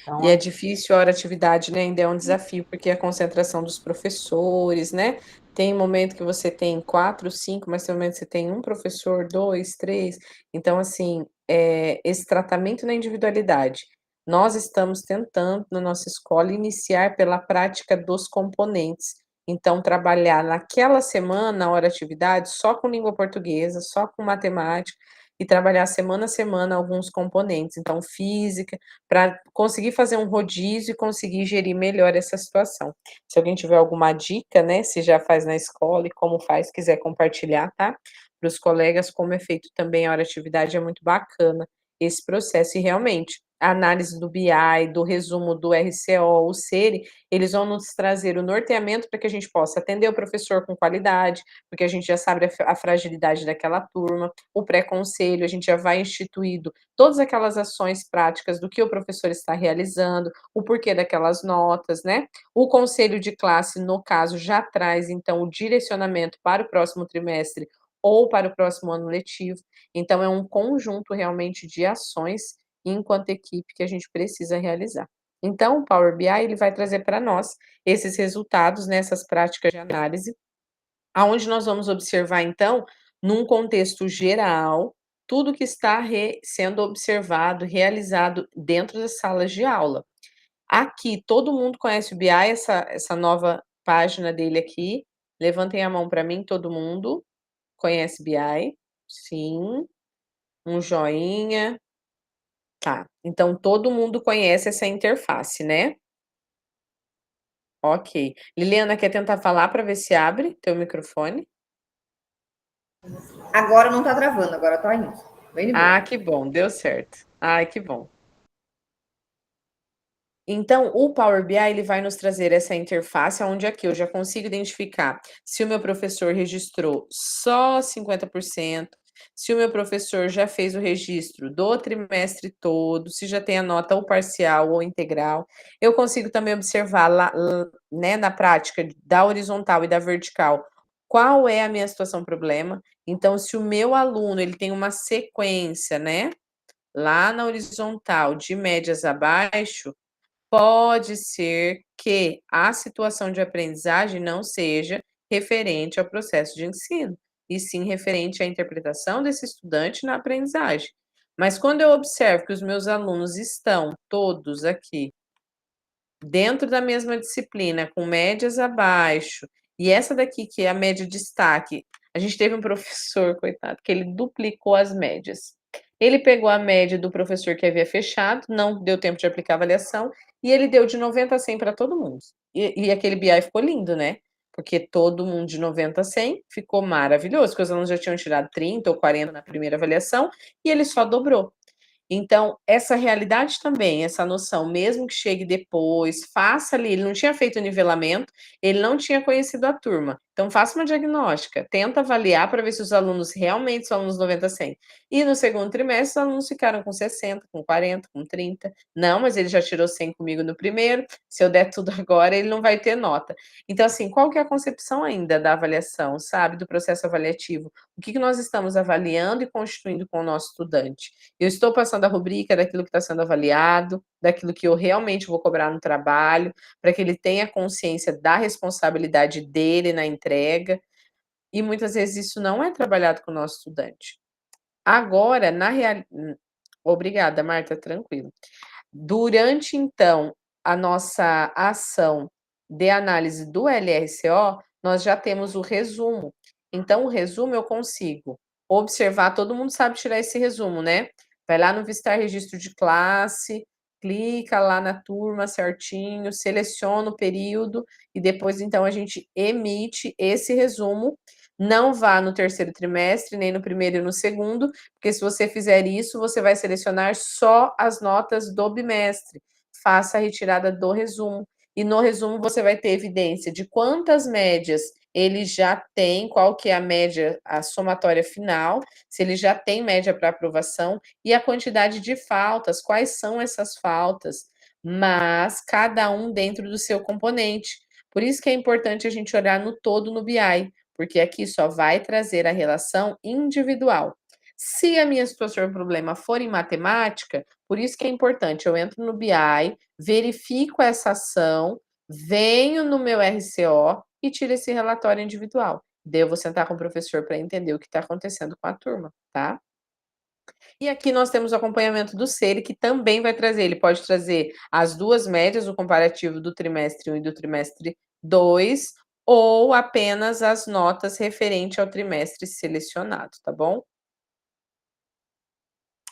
Então, E é difícil a hora atividade, né? Ainda é um desafio, porque a concentração dos professores, né? Tem momento que você tem 4, 5, mas tem momento que você tem um professor, 2, 3. Então, assim, esse tratamento na individualidade. Nós estamos tentando, na nossa escola, iniciar pela prática dos componentes. Então, trabalhar naquela semana, a hora atividade, só com língua portuguesa, só com matemática, e trabalhar semana a semana alguns componentes. Então, física, para conseguir fazer um rodízio e conseguir gerir melhor essa situação. Se alguém tiver alguma dica, né, se já faz na escola e como faz, quiser compartilhar, tá? Para os colegas, como é feito também a hora atividade, é muito bacana esse processo. E realmente, a análise do BI, do resumo do RCO, o SERI, eles vão nos trazer o norteamento para que a gente possa atender o professor com qualidade, porque a gente já sabe a fragilidade daquela turma, o pré-conselho, a gente já vai instituído todas aquelas ações práticas do que o professor está realizando, o porquê daquelas notas, né? O conselho de classe, no caso, já traz, então, o direcionamento para o próximo trimestre ou para o próximo ano letivo. Então, é um conjunto realmente de ações enquanto equipe que a gente precisa realizar. Então, o Power BI ele vai trazer para nós esses resultados nessas práticas de análise, aonde nós vamos observar, então, num contexto geral, tudo que está sendo observado, realizado dentro das salas de aula. Aqui, todo mundo conhece o BI, essa nova página dele aqui. Levantem a mão para mim, todo mundo conhece BI? Sim, um joinha. Tá, então todo mundo conhece essa interface, né? Ok. Liliana, quer tentar falar para ver se abre teu microfone? Agora não tá travando, agora tá indo. Bem de boa. Ah, que bom, deu certo. Ai, que bom. Então, o Power BI ele vai nos trazer essa interface, onde aqui eu já consigo identificar se o meu professor registrou só 50%, se o meu professor já fez o registro do trimestre todo, se já tem a nota ou parcial ou integral. Eu consigo também observar lá, né, na prática da horizontal e da vertical, qual é a minha situação problema. Então, se o meu aluno ele tem uma sequência, né, lá na horizontal de médias abaixo, pode ser que a situação de aprendizagem não seja referente ao processo de ensino, e sim referente à interpretação desse estudante na aprendizagem. Mas quando eu observo que os meus alunos estão todos aqui dentro da mesma disciplina, com médias abaixo, e essa daqui que é a média de destaque, a gente teve um professor, coitado, que ele duplicou as médias. Ele pegou a média do professor que havia fechado, não deu tempo de aplicar a avaliação, e ele deu de 90 a 100 para todo mundo. E aquele BI ficou lindo, né? Porque todo mundo de 90 a 100 ficou maravilhoso, porque os alunos já tinham tirado 30 ou 40 na primeira avaliação, e ele só dobrou. Então, essa realidade também, essa noção, mesmo que chegue depois, faça ali, ele não tinha feito o nivelamento, ele não tinha conhecido a turma. Então, faça uma diagnóstica, tenta avaliar para ver se os alunos realmente são alunos 90, 100. E no segundo trimestre, os alunos ficaram com 60, com 40, com 30. Não, mas ele já tirou 100 comigo no primeiro, se eu der tudo agora, ele não vai ter nota. Então, assim, qual que é a concepção ainda da avaliação, sabe, do processo avaliativo? O que nós estamos avaliando e constituindo com o nosso estudante? Eu estou passando a rubrica daquilo que está sendo avaliado, daquilo que eu realmente vou cobrar no trabalho, para que ele tenha consciência da responsabilidade dele na entrega, e muitas vezes isso não é trabalhado com o nosso estudante. Agora, obrigada, Marta, tranquilo. Durante, então, a nossa ação de análise do LRCO, nós já temos o resumo. Então, o resumo eu consigo observar, todo mundo sabe tirar esse resumo, né? Vai lá no Vistar Registro de Classe, clica lá na turma certinho, seleciona o período e depois, então, a gente emite esse resumo. Não vá no terceiro trimestre, nem no primeiro e no segundo, porque se você fizer isso, você vai selecionar só as notas do bimestre. Faça a retirada do resumo. E no resumo você vai ter evidência de quantas médias ele já tem, qual que é a média, a somatória final, se ele já tem média para aprovação, e a quantidade de faltas, quais são essas faltas, mas cada um dentro do seu componente. Por isso que é importante a gente olhar no todo no BI, porque aqui só vai trazer a relação individual. Se a minha situação de problema for em matemática, por isso que é importante, eu entro no BI, verifico essa ação, venho no meu RCO e tiro esse relatório individual. Daí eu vou sentar com o professor para entender o que está acontecendo com a turma, tá? E aqui nós temos o acompanhamento do SERI, que também vai trazer, ele pode trazer as duas médias, o comparativo do trimestre 1 e do trimestre 2, ou apenas as notas referente ao trimestre selecionado, tá bom?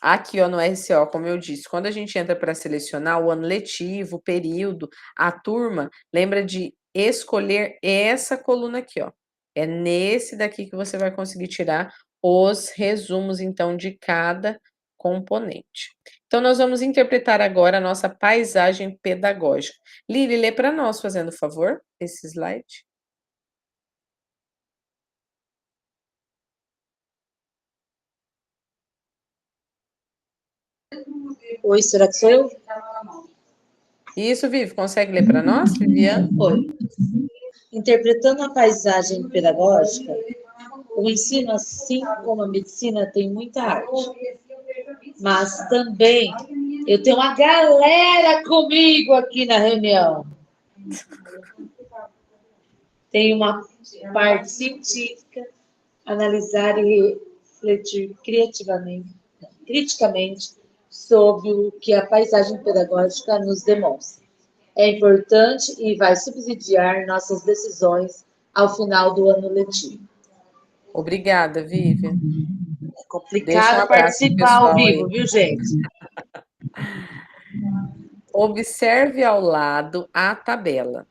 Aqui, ó, no RCO, como eu disse, quando a gente entra para selecionar o ano letivo, o período, a turma, lembra de escolher essa coluna aqui, ó. É nesse daqui que você vai conseguir tirar os resumos, então, de cada componente. Então, nós vamos interpretar agora a nossa paisagem pedagógica. Lili, lê para nós, fazendo favor, esse slide. Oi, será que sou eu? Isso, Vivi, consegue ler para nós, Viviane? Oi. Interpretando a paisagem pedagógica, o ensino, assim como a medicina, tem muita arte. Mas também eu tenho uma galera comigo aqui na reunião. Tem uma parte científica, analisar e refletir criticamente sobre o que a paisagem pedagógica nos demonstra. É importante e vai subsidiar nossas decisões ao final do ano letivo. Obrigada, Vivi. É complicado participar ao vivo, viu, gente? Observe ao lado a tabela.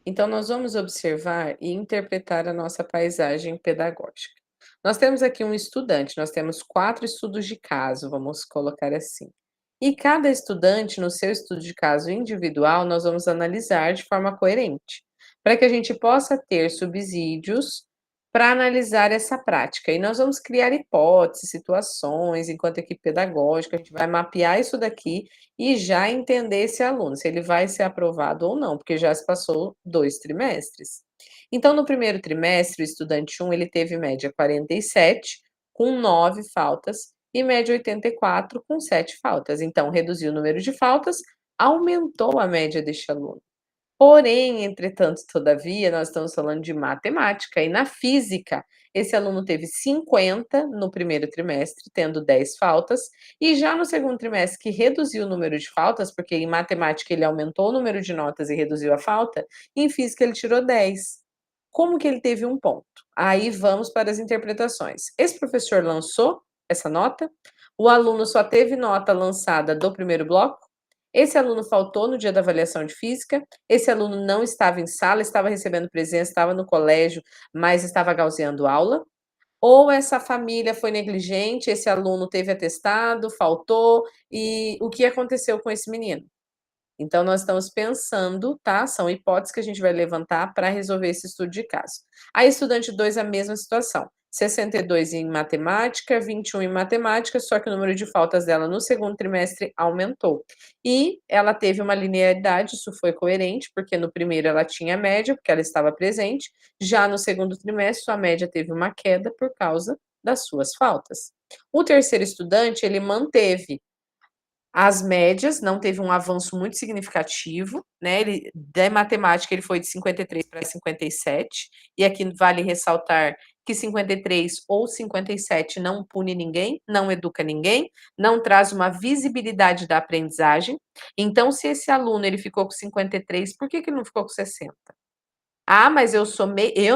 Então, nós vamos observar e interpretar a nossa paisagem pedagógica. Nós temos aqui um estudante, nós temos 4 estudos de caso, vamos colocar assim. E cada estudante, no seu estudo de caso individual, nós vamos analisar de forma coerente, para que a gente possa ter subsídios para analisar essa prática. E nós vamos criar hipóteses, situações, enquanto equipe pedagógica, a gente vai mapear isso daqui e já entender esse aluno, se ele vai ser aprovado ou não, porque já se passou 2 trimestres. Então, no primeiro trimestre, o estudante 1, ele teve média 47, com 9 faltas, e média 84, com 7 faltas. Então, reduziu o número de faltas, aumentou a média deste aluno. Porém, entretanto, todavia, nós estamos falando de matemática e na física, esse aluno teve 50 no primeiro trimestre, tendo 10 faltas, e já no segundo trimestre, que reduziu o número de faltas, porque em matemática ele aumentou o número de notas e reduziu a falta, em física ele tirou 10. Como que ele teve 1 ponto? Aí vamos para as interpretações. Esse professor lançou essa nota, o aluno só teve nota lançada do primeiro bloco, esse aluno faltou no dia da avaliação de física, esse aluno não estava em sala, estava recebendo presença, estava no colégio, mas estava gaussiando aula. ou essa família foi negligente, esse aluno teve atestado, faltou, e o que aconteceu com esse menino? Então, nós estamos pensando, tá? São hipóteses que a gente vai levantar para resolver esse estudo de caso. A estudante 2, a mesma situação. 62 em matemática, 21 em matemática, só que o número de faltas dela no segundo trimestre aumentou. E ela teve uma linearidade, isso foi coerente, porque no primeiro ela tinha média, porque ela estava presente, já no segundo trimestre sua média teve uma queda por causa das suas faltas. O terceiro estudante, ele manteve as médias, não teve um avanço muito significativo, né, da matemática ele foi de 53 para 57, e aqui vale ressaltar que 53 ou 57 não pune ninguém, não educa ninguém, não traz uma visibilidade da aprendizagem, então se esse aluno ele ficou com 53, por que ele não ficou com 60? Ah, mas eu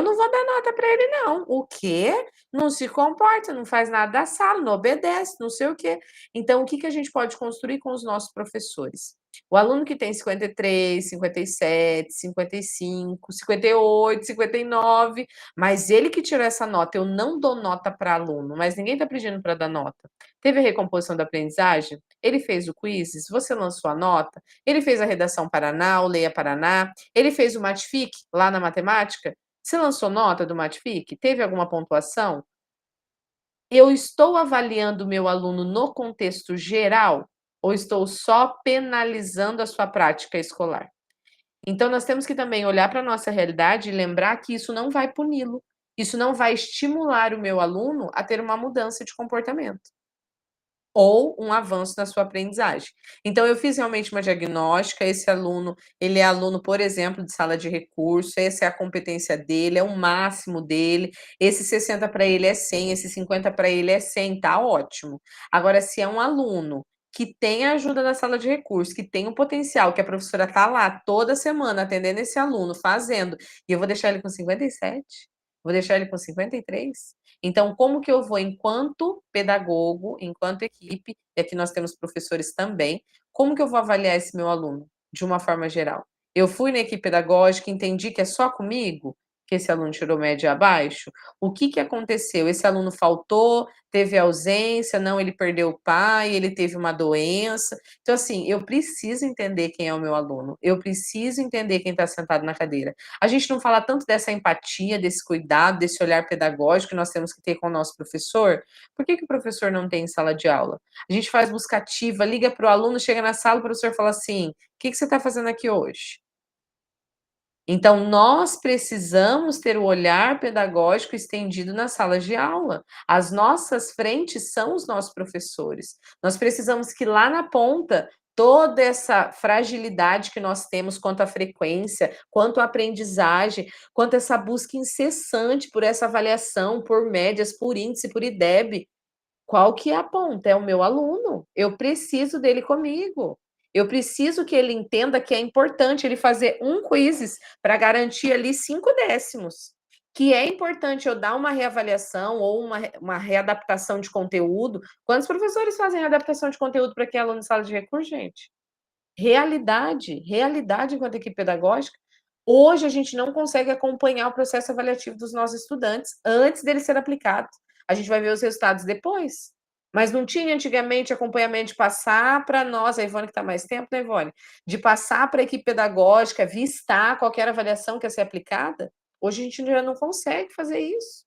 não vou dar nota para ele não. O quê? Não se comporta, não faz nada da sala, não obedece, não sei o quê. Então, o que a gente pode construir com os nossos professores? O aluno que tem 53, 57, 55, 58, 59, mas ele que tirou essa nota, eu não dou nota para aluno, mas ninguém está pedindo para dar nota. Teve a recomposição da aprendizagem? Ele fez o quizzes? Você lançou a nota? Ele fez a redação Paraná, o Leia Paraná? Ele fez o Matfic lá na matemática? Você lançou nota do Matfic? Teve alguma pontuação? Eu estou avaliando o meu aluno no contexto geral ou estou só penalizando a sua prática escolar? Então, nós temos que também olhar para a nossa realidade e lembrar que isso não vai puni-lo, isso não vai estimular o meu aluno a ter uma mudança de comportamento ou um avanço na sua aprendizagem. Então eu fiz realmente uma diagnóstica, esse aluno, ele é aluno, por exemplo, de sala de recurso, essa é a competência dele, é o máximo dele, esse 60 para ele é 100, esse 50 para ele é 100, tá ótimo. Agora, se é um aluno que tem a ajuda da sala de recurso, que tem o potencial, que a professora tá lá toda semana atendendo esse aluno, fazendo, e eu vou deixar ele com 57? Vou deixar ele com 53? Então, como que eu vou, enquanto pedagogo, enquanto equipe, e aqui nós temos professores também, como que eu vou avaliar esse meu aluno, de uma forma geral? Eu fui na equipe pedagógica, entendi que é só comigo que esse aluno tirou média abaixo? O que aconteceu? Esse aluno faltou, teve ausência, não, ele perdeu o pai, ele teve uma doença. Então, assim, eu preciso entender quem é o meu aluno, eu preciso entender quem está sentado na cadeira. A gente não fala tanto dessa empatia, desse cuidado, desse olhar pedagógico que nós temos que ter com o nosso professor. Por que o professor não tem em sala de aula? A gente faz busca ativa, liga para o aluno, chega na sala, o professor fala assim: o que você está fazendo aqui hoje? Então, nós precisamos ter o olhar pedagógico estendido nas salas de aula. As nossas frentes são os nossos professores. Nós precisamos que lá na ponta toda essa fragilidade que nós temos quanto à frequência, quanto à aprendizagem, quanto a essa busca incessante por essa avaliação, por médias, por índice, por IDEB, qual que é a ponta? É o meu aluno, eu preciso dele comigo. Eu preciso que ele entenda que é importante ele fazer um quizzes para garantir ali 5 décimos, que é importante eu dar uma reavaliação ou uma readaptação de conteúdo. Quantos professores fazem adaptação de conteúdo para quem é aluno em sala de recurso, gente? Realidade enquanto equipe pedagógica. Hoje a gente não consegue acompanhar o processo avaliativo dos nossos estudantes antes dele ser aplicado. A gente vai ver os resultados depois. Mas não tinha antigamente acompanhamento de passar para nós, a Ivone que está mais tempo, né, Ivone? De passar para a equipe pedagógica, vistar qualquer avaliação que ia ser aplicada. Hoje a gente já não consegue fazer isso.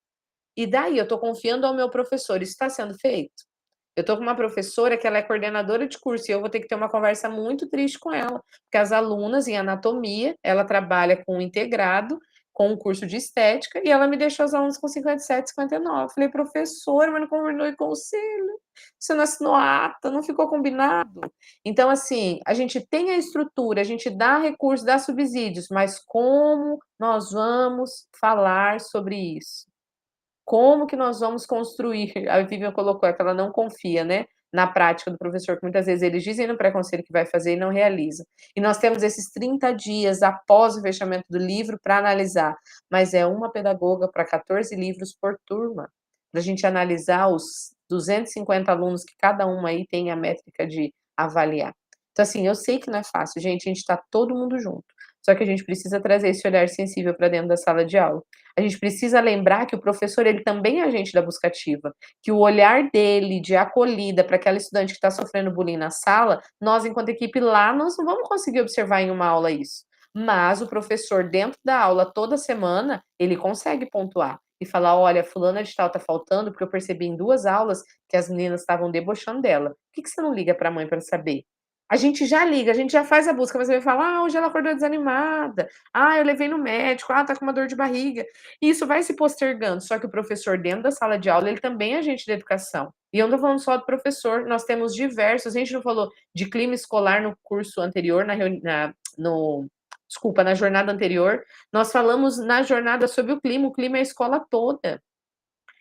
E daí, eu estou confiando ao meu professor, isso está sendo feito? Eu estou com uma professora que ela é coordenadora de curso e eu vou ter que ter uma conversa muito triste com ela, porque as alunas em anatomia, ela trabalha com integrado, com um curso de estética, e ela me deixou os alunos com 57, 59. Falei, professora, mas não combinou em conselho, você não assinou a ata, não ficou combinado. Então, assim, a gente tem a estrutura, a gente dá recursos, dá subsídios, mas como nós vamos falar sobre isso? Como que nós vamos construir? A Vivian colocou que ela não confia, né, na prática do professor, que muitas vezes eles dizem no pré-conselho que vai fazer e não realiza. E nós temos esses 30 dias após o fechamento do livro para analisar, mas é uma pedagoga para 14 livros por turma, para a gente analisar os 250 alunos que cada uma aí tem a métrica de avaliar. Então, assim, eu sei que não é fácil, gente, a gente está todo mundo junto. Só que a gente precisa trazer esse olhar sensível para dentro da sala de aula. A gente precisa lembrar que o professor, ele também é agente da buscativa, que o olhar dele de acolhida para aquela estudante que está sofrendo bullying na sala, nós, enquanto equipe lá, nós não vamos conseguir observar em uma aula isso. Mas o professor, dentro da aula, toda semana, ele consegue pontuar e falar: olha, fulana de tal tá faltando, porque eu percebi em 2 aulas que as meninas estavam debochando dela. Por que você não liga para a mãe para saber? A gente já liga, a gente já faz a busca, mas você vai falar: ah, hoje ela acordou desanimada, ah, eu levei no médico, ah, tá com uma dor de barriga. E isso vai se postergando, só que o professor dentro da sala de aula, ele também é agente da educação. E eu não tô falando só do professor, nós temos diversos, a gente não falou de clima escolar no curso anterior, na jornada anterior, nós falamos na jornada sobre o clima é a escola toda.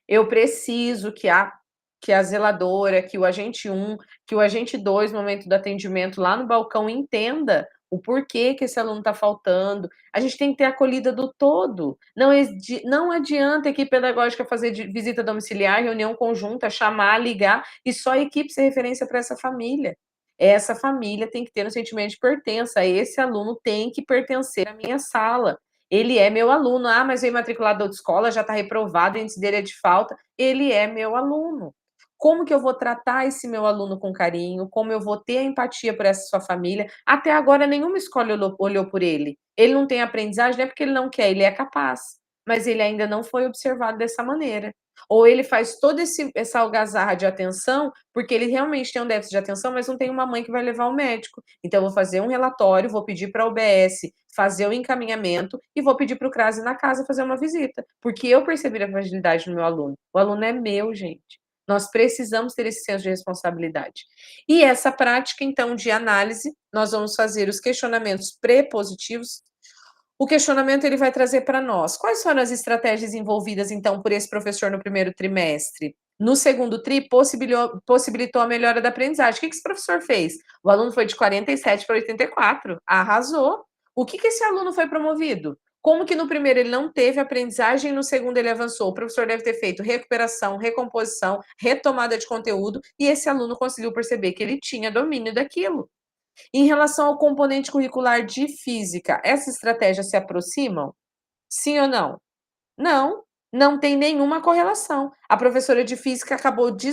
Eu preciso que a zeladora, que o agente 1, que o agente 2, no momento do atendimento lá no balcão, entenda o porquê que esse aluno está faltando. A gente tem que ter a acolhida do todo. Não adianta a equipe pedagógica fazer visita domiciliar, reunião conjunta, chamar, ligar, e só a equipe ser referência para essa família. Essa família tem que ter um sentimento de pertença. Esse aluno tem que pertencer à minha sala. Ele é meu aluno. Ah, mas veio matriculado de outra escola, já está reprovado, o índice dele é de falta. Ele é meu aluno. Como que eu vou tratar esse meu aluno com carinho? Como eu vou ter a empatia por essa sua família? Até agora, nenhuma escola olhou por ele. Ele não tem aprendizagem, não é porque ele não quer, ele é capaz. Mas ele ainda não foi observado dessa maneira. Ou ele faz toda essa algazarra de atenção, porque ele realmente tem um déficit de atenção, mas não tem uma mãe que vai levar ao médico. Então, eu vou fazer um relatório, vou pedir para a UBS fazer o encaminhamento e vou pedir para o CRAS ir na casa fazer uma visita, porque eu percebi a fragilidade do meu aluno. O aluno é meu, gente. Nós precisamos ter esse senso de responsabilidade. E essa prática, então, de análise, nós vamos fazer os questionamentos prepositivos. O questionamento ele vai trazer para nós quais foram as estratégias envolvidas, então, por esse professor no primeiro trimestre. No segundo tri, possibilitou a melhora da aprendizagem. O que esse professor fez? O aluno foi de 47 para 84. Arrasou. O que esse aluno foi promovido? Como que no primeiro ele não teve aprendizagem e no segundo ele avançou? O professor deve ter feito recuperação, recomposição, retomada de conteúdo e esse aluno conseguiu perceber que ele tinha domínio daquilo. Em relação ao componente curricular de física, essas estratégias se aproximam? Sim ou não? Não, não tem nenhuma correlação. A professora de física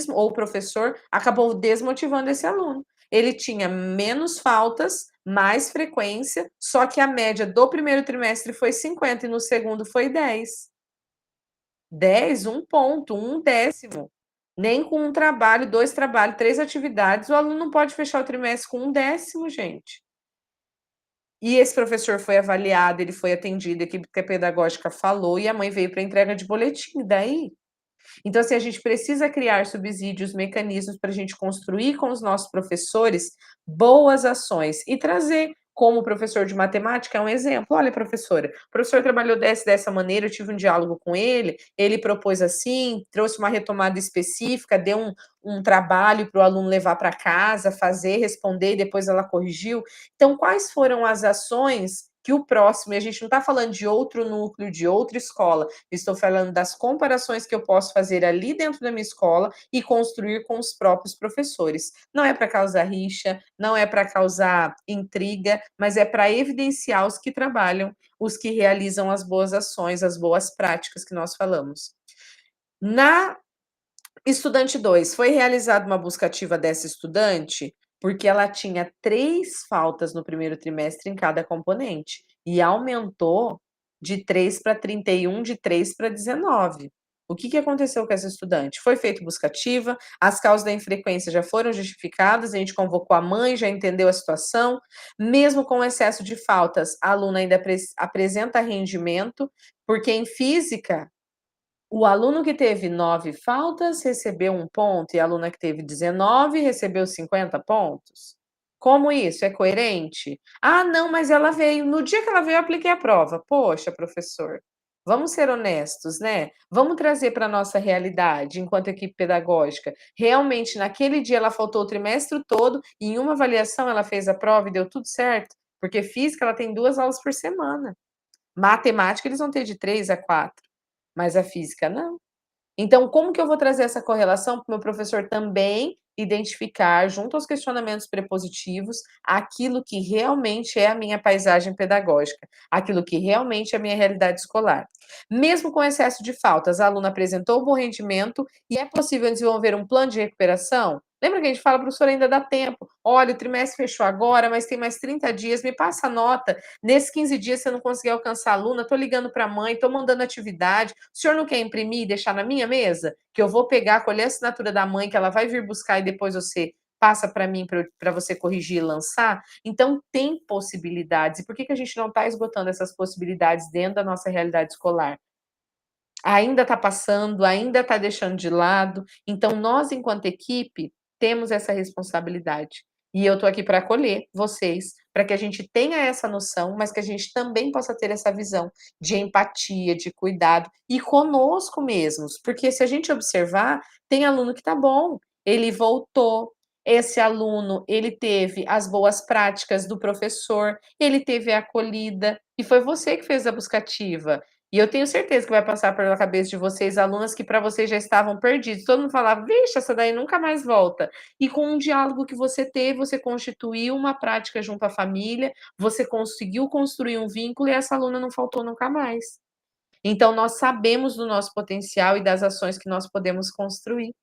ou o professor acabou desmotivando esse aluno. Ele tinha menos faltas, mais frequência, só que a média do primeiro trimestre foi 50 e no segundo foi 10. 10, 1 ponto, 1 décimo. Nem com um trabalho, 2 trabalhos, 3 atividades, o aluno não pode fechar o trimestre com 1 décimo, gente. E esse professor foi avaliado, ele foi atendido, a equipe pedagógica falou e a mãe veio para entrega de boletim, e daí? Então, assim, a gente precisa criar subsídios, mecanismos para a gente construir com os nossos professores boas ações e trazer, como professor de matemática, é um exemplo. Olha, professora, o professor trabalhou dessa maneira, eu tive um diálogo com ele propôs assim, trouxe uma retomada específica, deu um trabalho para o aluno levar para casa, fazer, responder, e depois ela corrigiu. Então, quais foram as ações que o próximo, e a gente não está falando de outro núcleo, de outra escola, estou falando das comparações que eu posso fazer ali dentro da minha escola e construir com os próprios professores. Não é para causar rixa, não é para causar intriga, mas é para evidenciar os que trabalham, os que realizam as boas ações, as boas práticas que nós falamos. Na estudante 2, foi realizada uma busca ativa dessa estudante, porque ela tinha 3 faltas no primeiro trimestre em cada componente, e aumentou de 3 para 31, de 3 para 19. O que aconteceu com essa estudante? Foi feita busca ativa, as causas da infrequência já foram justificadas, a gente convocou a mãe, já entendeu a situação, mesmo com excesso de faltas, a aluna ainda apresenta rendimento, porque em física, o aluno que teve 9 faltas recebeu 1 ponto e a aluna que teve 19 recebeu 50 pontos. Como isso? É coerente? Ah, não, mas ela veio. No dia que ela veio, eu apliquei a prova. Poxa, professor, vamos ser honestos, né? Vamos trazer para a nossa realidade, enquanto equipe pedagógica. Realmente, naquele dia, ela faltou o trimestre todo e em uma avaliação ela fez a prova e deu tudo certo? Porque física, ela tem 2 aulas por semana. Matemática, eles vão ter de 3 a 4. Mas a física não. Então, como que eu vou trazer essa correlação para o meu professor também identificar, junto aos questionamentos prepositivos, aquilo que realmente é a minha paisagem pedagógica, aquilo que realmente é a minha realidade escolar. Mesmo com excesso de faltas, a aluna apresentou bom rendimento e é possível desenvolver um plano de recuperação? Lembra que a gente fala, professor, ainda dá tempo. Olha, o trimestre fechou agora, mas tem mais 30 dias, me passa a nota. Nesses 15 dias você não conseguiu alcançar a aluna, estou ligando para a mãe, estou mandando atividade. O senhor não quer imprimir e deixar na minha mesa? Que eu vou pegar, colher a assinatura da mãe, que ela vai vir buscar e depois você passa para mim para você corrigir e lançar? Então, tem possibilidades. E por que a gente não está esgotando essas possibilidades dentro da nossa realidade escolar? Ainda está passando, ainda está deixando de lado. Então, nós, enquanto equipe, temos essa responsabilidade. E eu estou aqui para acolher vocês, para que a gente tenha essa noção, mas que a gente também possa ter essa visão de empatia, de cuidado, e conosco mesmos. Porque se a gente observar, tem aluno que está bom, ele voltou, esse aluno, ele teve as boas práticas do professor, ele teve a acolhida, e foi você que fez a buscativa. E eu tenho certeza que vai passar pela cabeça de vocês, alunas que para vocês já estavam perdidos. Todo mundo falava, vixe, essa daí nunca mais volta. E com um diálogo que você teve, você constituiu uma prática junto à família, você conseguiu construir um vínculo e essa aluna não faltou nunca mais. Então, nós sabemos do nosso potencial e das ações que nós podemos construir.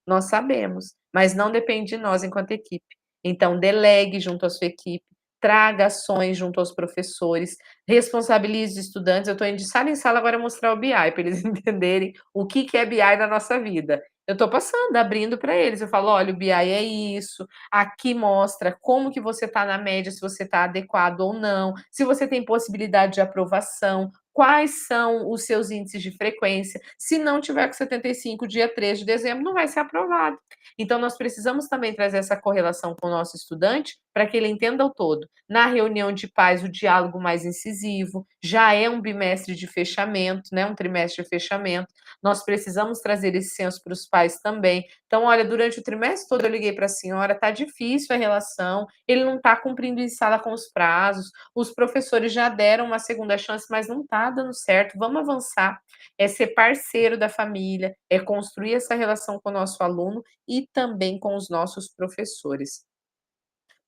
Nós sabemos, mas não depende de nós enquanto equipe. Então, delegue junto à sua equipe, traga ações junto aos professores, responsabilize os estudantes. Eu estou indo de sala em sala agora mostrar o BI, para eles entenderem o que é BI na nossa vida. Eu estou passando, abrindo para eles. Eu falo, olha, o BI é isso, aqui mostra como que você está na média, se você está adequado ou não, se você tem possibilidade de aprovação, quais são os seus índices de frequência. Se não tiver com 75, dia 3 de dezembro, não vai ser aprovado. Então, nós precisamos também trazer essa correlação com o nosso estudante para que ele entenda o todo. Na reunião de pais, o diálogo mais incisivo, já é um bimestre de fechamento, né? Um trimestre de fechamento. Nós precisamos trazer esse senso para os pais também. Então, olha, durante o trimestre todo eu liguei para a senhora, tá difícil a relação, ele não está cumprindo em sala com os prazos, os professores já deram uma segunda chance, mas não está dando certo, vamos avançar. É ser parceiro da família, é construir essa relação com o nosso aluno e também com os nossos professores.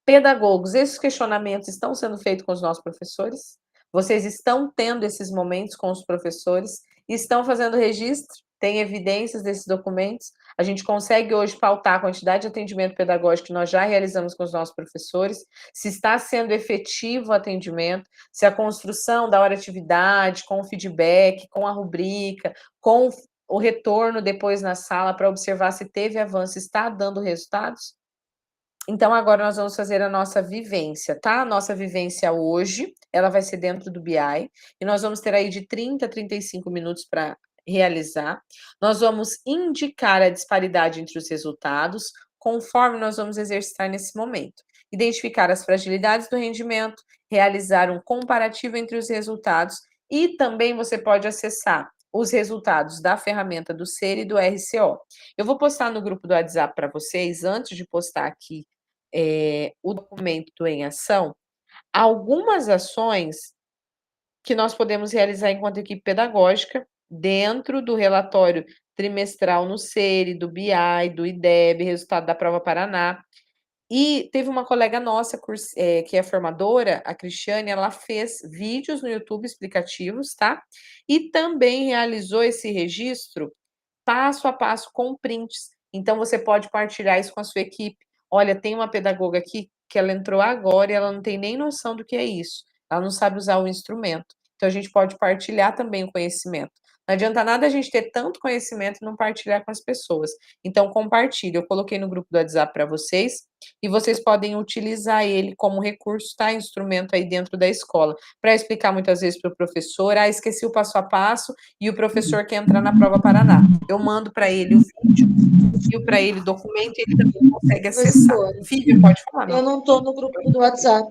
Pedagogos, esses questionamentos estão sendo feitos com os nossos professores? Vocês estão tendo esses momentos com os professores? Estão fazendo registro? Tem evidências desses documentos? A gente consegue hoje pautar a quantidade de atendimento pedagógico que nós já realizamos com os nossos professores, se está sendo efetivo o atendimento, se a construção da hora-atividade, com o feedback, com a rubrica, com o retorno depois na sala para observar se teve avanço, está dando resultados? Então, agora nós vamos fazer a nossa vivência, tá? A nossa vivência hoje, ela vai ser dentro do BI, e nós vamos ter aí de 30 a 35 minutos para realizar. Nós vamos indicar a disparidade entre os resultados, conforme nós vamos exercitar nesse momento. Identificar as fragilidades do rendimento, realizar um comparativo entre os resultados, e também você pode acessar os resultados da ferramenta do SER e do RCO. Eu vou postar no grupo do WhatsApp para vocês, antes de postar aqui o documento em ação, algumas ações que nós podemos realizar enquanto equipe pedagógica dentro do relatório trimestral no SER, do BI, do IDEB, resultado da Prova Paraná. E teve uma colega nossa que é formadora, a Cristiane, ela fez vídeos no YouTube explicativos, tá? E também realizou esse registro passo a passo com prints. Então, você pode partilhar isso com a sua equipe. Olha, tem uma pedagoga aqui que ela entrou agora e ela não tem nem noção do que é isso. Ela não sabe usar o instrumento. Então, a gente pode partilhar também o conhecimento. Não adianta nada a gente ter tanto conhecimento e não partilhar com as pessoas. Então, compartilhe. Eu coloquei no grupo do WhatsApp para vocês e vocês podem utilizar ele como recurso, tá? Instrumento aí dentro da escola. Para explicar muitas vezes para o professor, esqueci o passo a passo e o professor quer entrar na Prova Paraná. Eu mando para ele o vídeo, envio para ele o documento e ele também consegue acessar. Fívia, pode falar. Eu não estou no grupo do WhatsApp.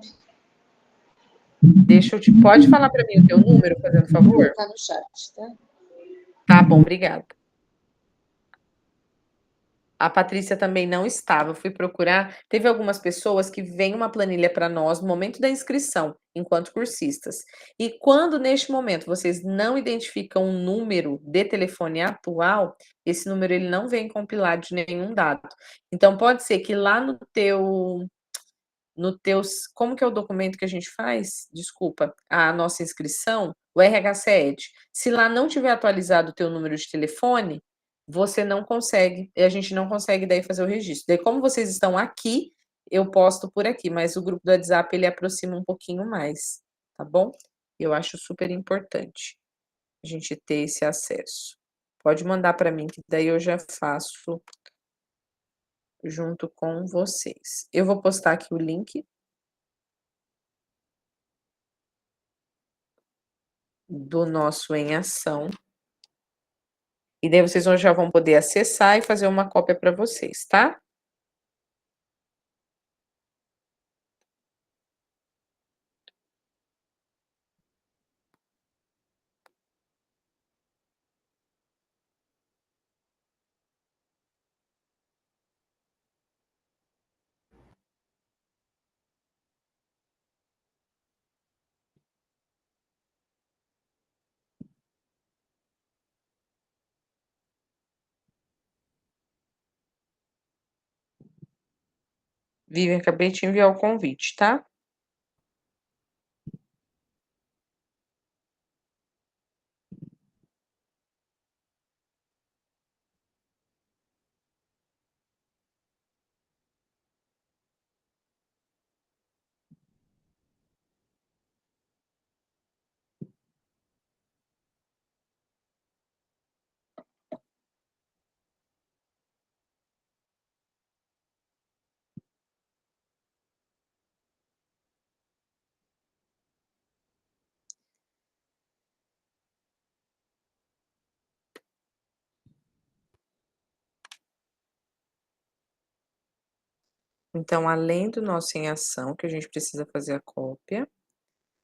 Pode falar para mim o teu número, fazendo favor? Está no chat, tá? Tá bom, obrigada. A Patrícia também não estava, eu fui procurar. Teve algumas pessoas que vêm uma planilha para nós no momento da inscrição, enquanto cursistas. E quando neste momento vocês não identificam um número de telefone atual, esse número ele não vem compilado de nenhum dado. Então pode ser que lá no teu, como que é o documento que a gente faz? Desculpa, a nossa inscrição, o RH-CED. Se lá não tiver atualizado o teu número de telefone, você não consegue, a gente não consegue daí fazer o registro. Daí, como vocês estão aqui, eu posto por aqui, mas o grupo do WhatsApp, ele aproxima um pouquinho mais, tá bom? Eu acho super importante a gente ter esse acesso. Pode mandar para mim, que daí eu já faço junto com vocês. Eu vou postar aqui o link do nosso Em Ação. E daí vocês já vão poder acessar e fazer uma cópia para vocês, tá? Vivian, acabei de te enviar o convite, tá? Então, além do nosso Em Ação, que a gente precisa fazer a cópia,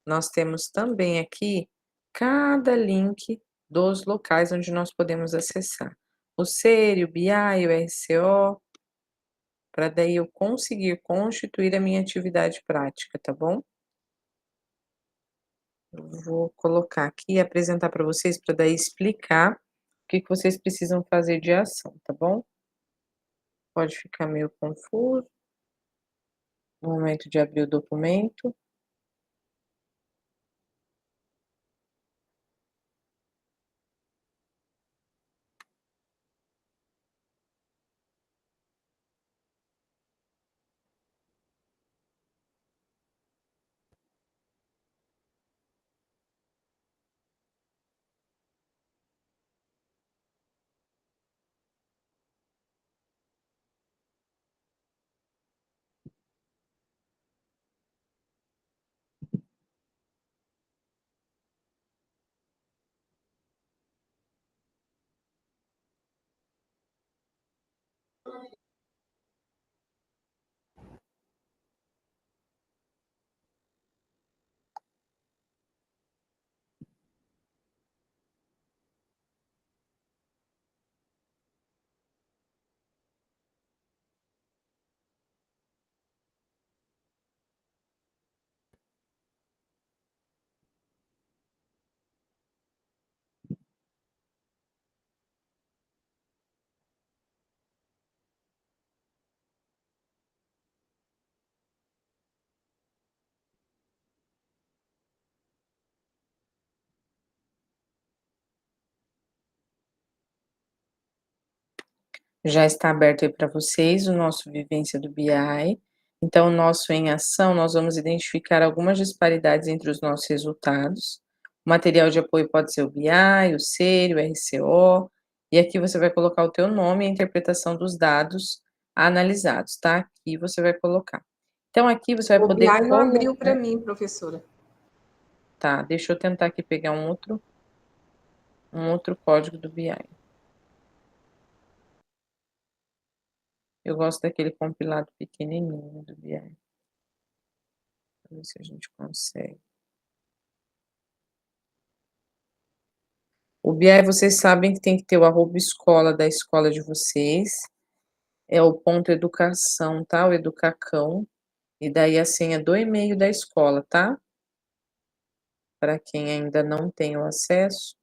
nós temos também aqui cada link dos locais onde nós podemos acessar. O SERI, o BI, o RCO, para daí eu conseguir constituir a minha atividade prática, tá bom? Eu vou colocar aqui e apresentar para vocês, para daí explicar o que vocês precisam fazer de ação, tá bom? Pode ficar meio confuso no momento de abrir o documento. Já está aberto aí para vocês o nosso Vivência do BI. Então, o nosso Em Ação, nós vamos identificar algumas disparidades entre os nossos resultados. O material de apoio pode ser o BI, o SERI, o RCO, e aqui você vai colocar o teu nome e a interpretação dos dados analisados, tá? Aqui você vai colocar. Então, aqui você vai poder... O BI não abriu para mim, professora. Tá, deixa eu tentar aqui pegar um outro código do BI. Eu gosto daquele compilado pequenininho do BI. Vamos ver se a gente consegue. O BI, vocês sabem que tem que ter o @escola da escola de vocês. é o ponto educação, tá? O educacão. E daí a senha do e-mail da escola, tá? Para quem ainda não tem o acesso.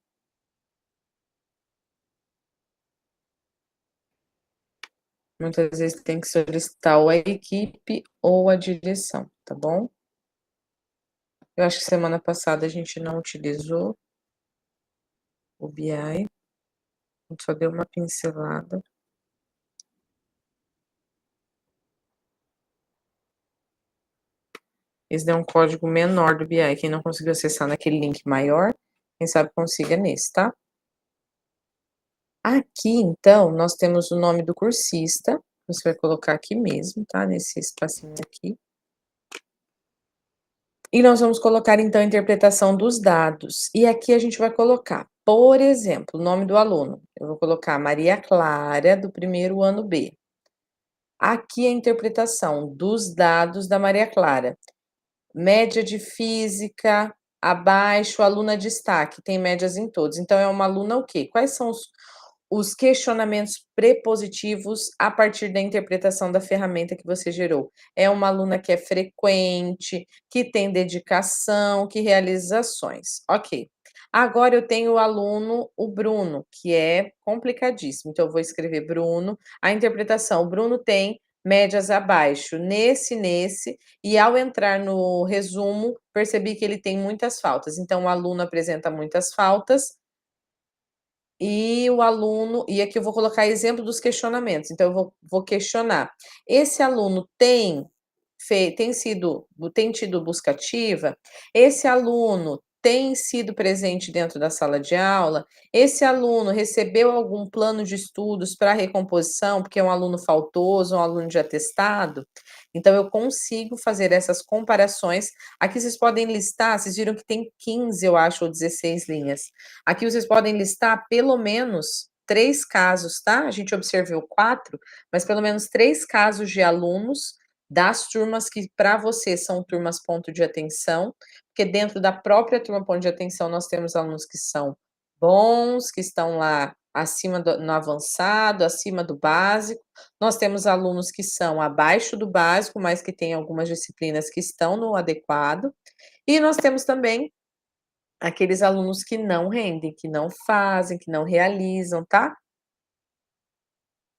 Muitas vezes tem que solicitar ou a equipe ou a direção, tá bom? Eu acho que semana passada a gente não utilizou o BI, a gente só deu uma pincelada. Esse é um código menor do BI. Quem não conseguiu acessar naquele link maior, quem sabe consiga nesse, tá? Aqui, então, nós temos o nome do cursista. Você vai colocar aqui mesmo, tá? Nesse espacinho aqui. E nós vamos colocar, então, a interpretação dos dados. E aqui a gente vai colocar, por exemplo, o nome do aluno. Eu vou colocar Maria Clara, do primeiro ano B. Aqui a interpretação dos dados da Maria Clara. Média de física, abaixo, aluna destaque, tem médias em todos. Então, é uma aluna o quê? Quais são os questionamentos prepositivos a partir da interpretação da ferramenta que você gerou? É uma aluna que é frequente, que tem dedicação, que realiza ações. Ok. Agora eu tenho o aluno, o Bruno, que é complicadíssimo. Então, eu vou escrever Bruno. A interpretação, o Bruno tem médias abaixo nesse, e ao entrar no resumo, percebi que ele tem muitas faltas. Então, o aluno apresenta muitas faltas, e o aluno, e aqui eu vou colocar exemplo dos questionamentos, então eu vou questionar. Esse aluno tem tido busca ativa? Esse aluno tem sido presente dentro da sala de aula? Esse aluno recebeu algum plano de estudos para recomposição, porque é um aluno faltoso, um aluno de atestado? Então, eu consigo fazer essas comparações. Aqui vocês podem listar, vocês viram que tem 15, eu acho, ou 16 linhas. Aqui vocês podem listar pelo menos 3 casos, tá? A gente observou 4, mas pelo menos 3 casos de alunos das turmas que para você são turmas ponto de atenção, porque dentro da própria turma ponto de atenção nós temos alunos que são bons, que estão lá acima no avançado, acima do básico. Nós temos alunos que são abaixo do básico, mas que têm algumas disciplinas que estão no adequado. E nós temos também aqueles alunos que não rendem, que não fazem, que não realizam, tá?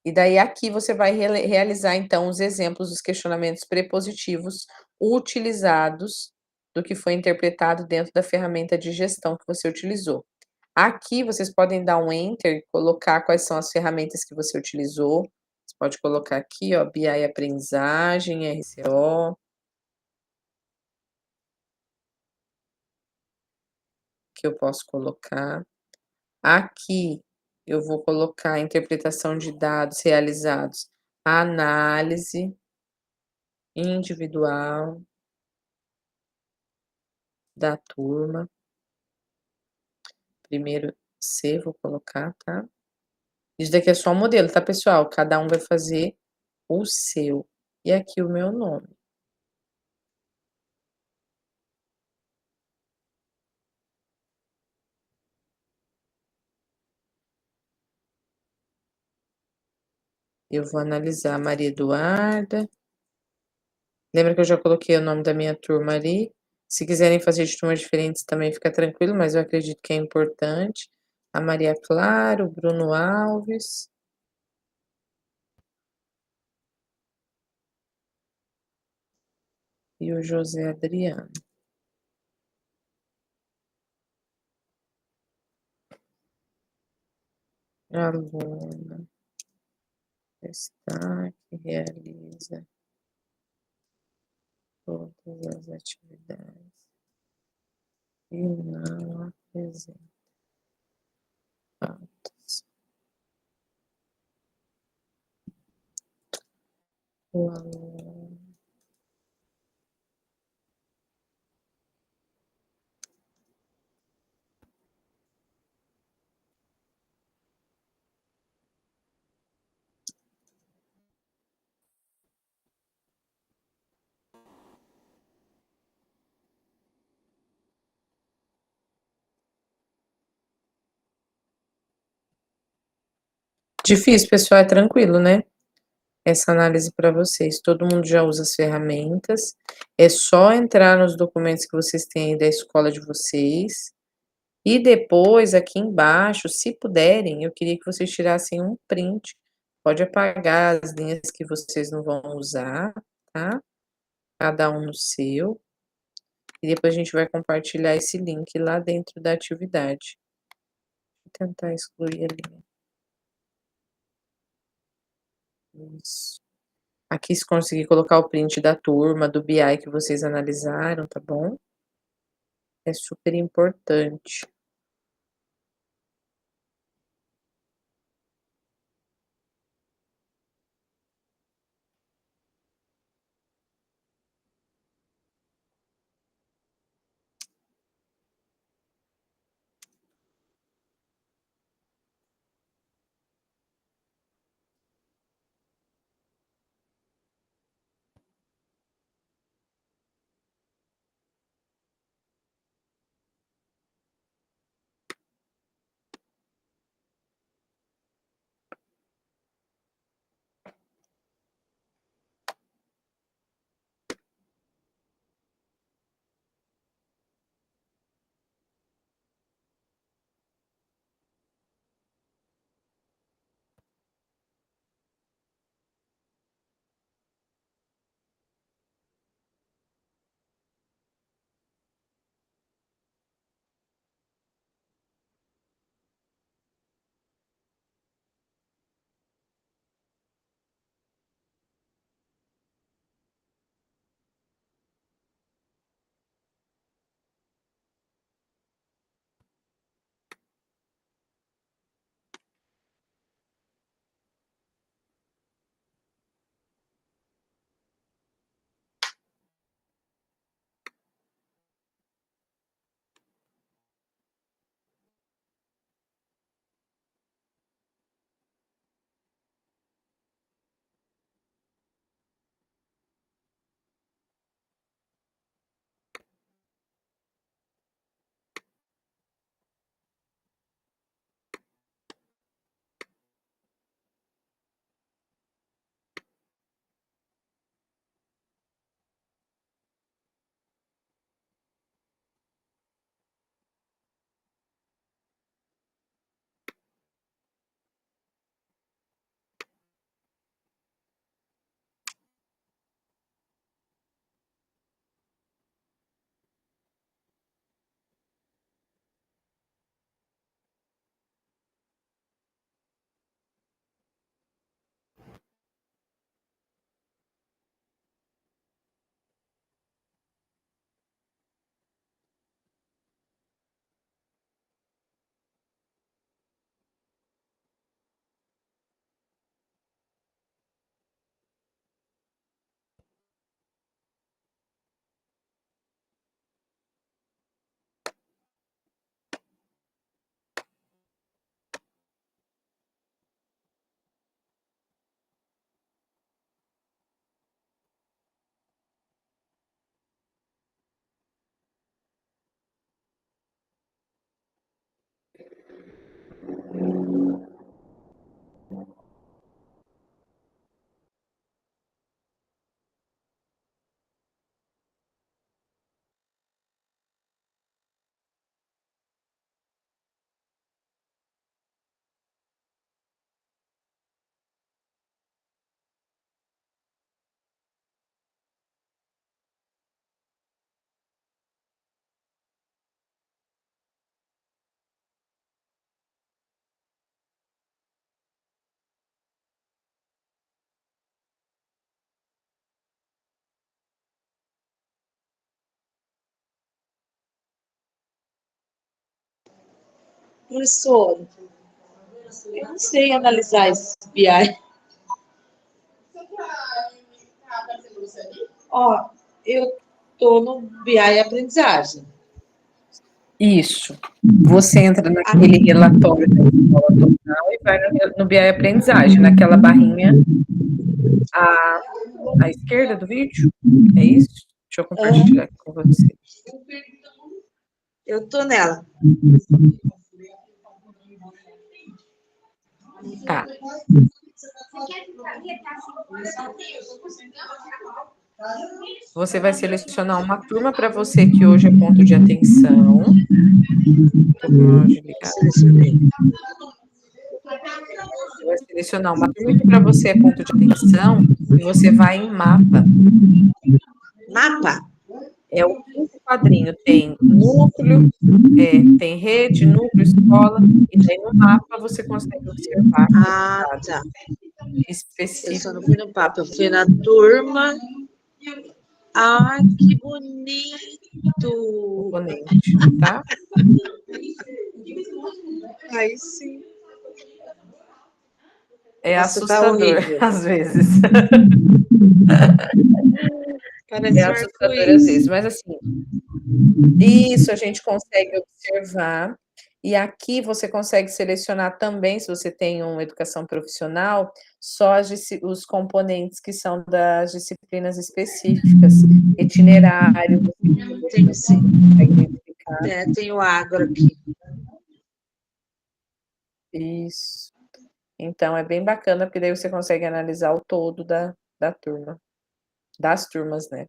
E daí aqui você vai realizar, então, os exemplos dos questionamentos prepositivos utilizados do que foi interpretado dentro da ferramenta de gestão que você utilizou. Aqui vocês podem dar um enter e colocar quais são as ferramentas que você utilizou. Você pode colocar aqui, ó, BI Aprendizagem, RCO. Que eu posso colocar. Aqui eu vou colocar a interpretação de dados realizados, a análise individual da turma. Primeiro C, vou colocar, tá? Isso daqui é só um modelo, tá, pessoal? Cada um vai fazer o seu. E aqui o meu nome. Eu vou analisar a Maria Eduarda. Lembra que eu já coloquei o nome da minha turma ali? Se quiserem fazer de turmas diferentes também fica tranquilo, mas eu acredito que é importante. A Maria Clara, o Bruno Alves. E o José Adriano. Aluna. Destaque, realiza todas as atividades e não apresenta faltas. O aluno difícil, pessoal, é tranquilo, né? essa análise para vocês. Todo mundo já usa as ferramentas, é só entrar nos documentos que vocês têm aí da escola de vocês, e depois, aqui embaixo, se puderem, eu queria que vocês tirassem um print, pode apagar as linhas que vocês não vão usar, tá? Cada um no seu. E depois a gente vai compartilhar esse link lá dentro da atividade. Vou tentar excluir a linha. Isso. Aqui, se conseguir colocar o print da turma, do BI que vocês analisaram, tá bom? É super importante. Professor, eu não sei analisar esse BI. Ó, eu estou no BI aprendizagem. Isso. Você entra naquele relatório da escola total e vai no BI aprendizagem, naquela barrinha à esquerda do vídeo. É isso? Deixa eu compartilhar aqui com você. Eu estou nela. Tá. Você vai selecionar uma turma para você que hoje é ponto de atenção. Tô com o áudio ligado. Selecionei. Você vai selecionar uma turma que para você é ponto de atenção e você vai em mapa. Mapa? É o quinto quadrinho, tem núcleo, tem rede, núcleo, escola, e daí no mapa você consegue observar Ah, dados tá. Eu só não específicos. fui no mapa, eu fui na turma. Ai, que bonito! Componente, tá? Aí sim. É Nossa, tá assustador, horrível. às vezes. Parece É um assustador às vezes, arco-íris. mas assim, isso a gente consegue observar, e aqui você consegue selecionar também, se você tem uma educação profissional, só os componentes que são das disciplinas específicas, itinerário, Tem sim. consegue identificar. Tem o agro aqui. Isso. Então é bem bacana, porque daí você consegue analisar o todo da turma, das turmas, né.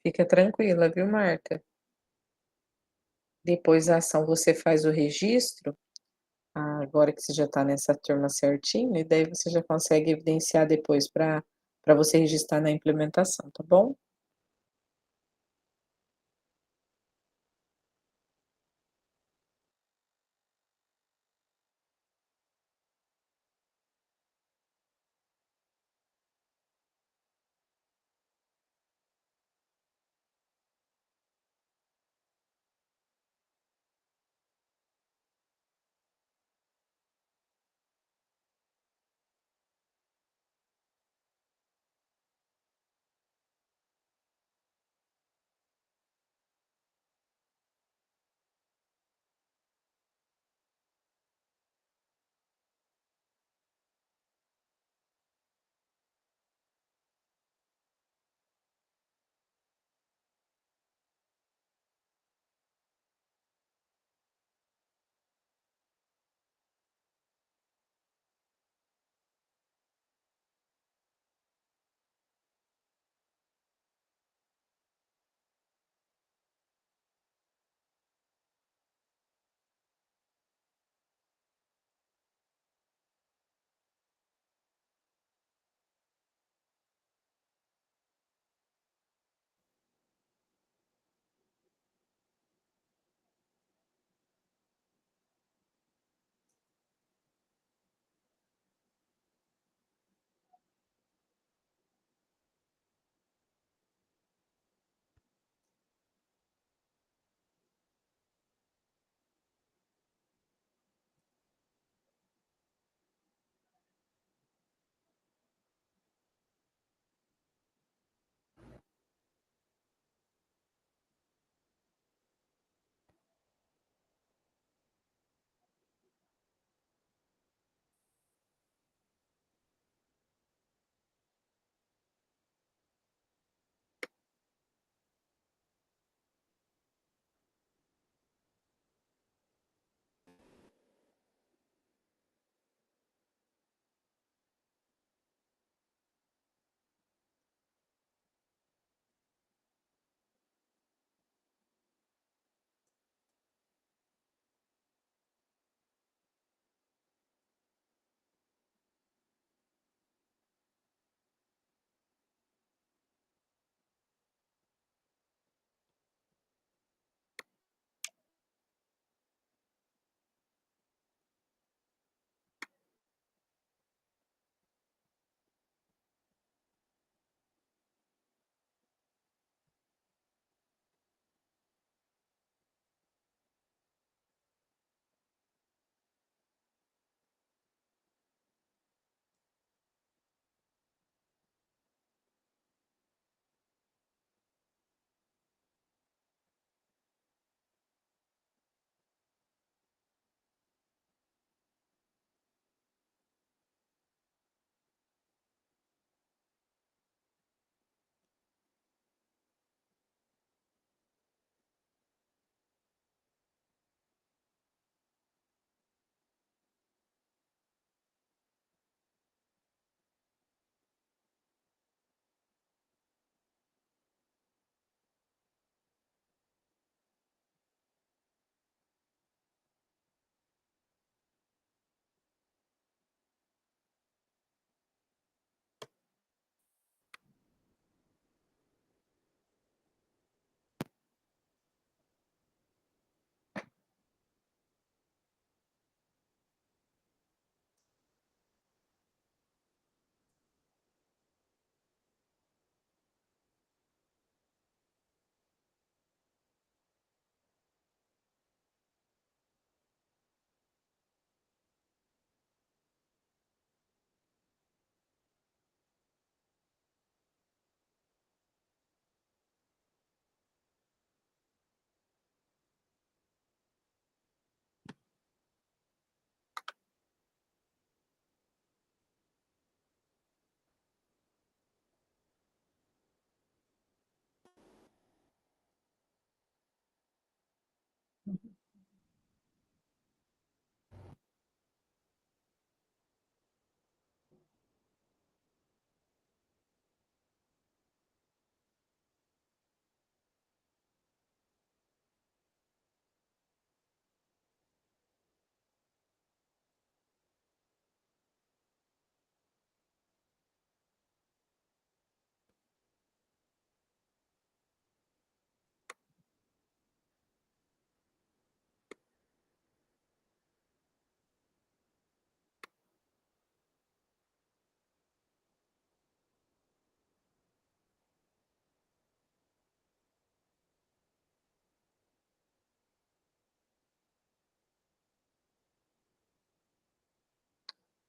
Fica tranquila, viu, Marta. Depois da ação você faz o registro, agora que você já está nessa turma certinho, e daí você já consegue evidenciar depois para você registrar na implementação, tá bom?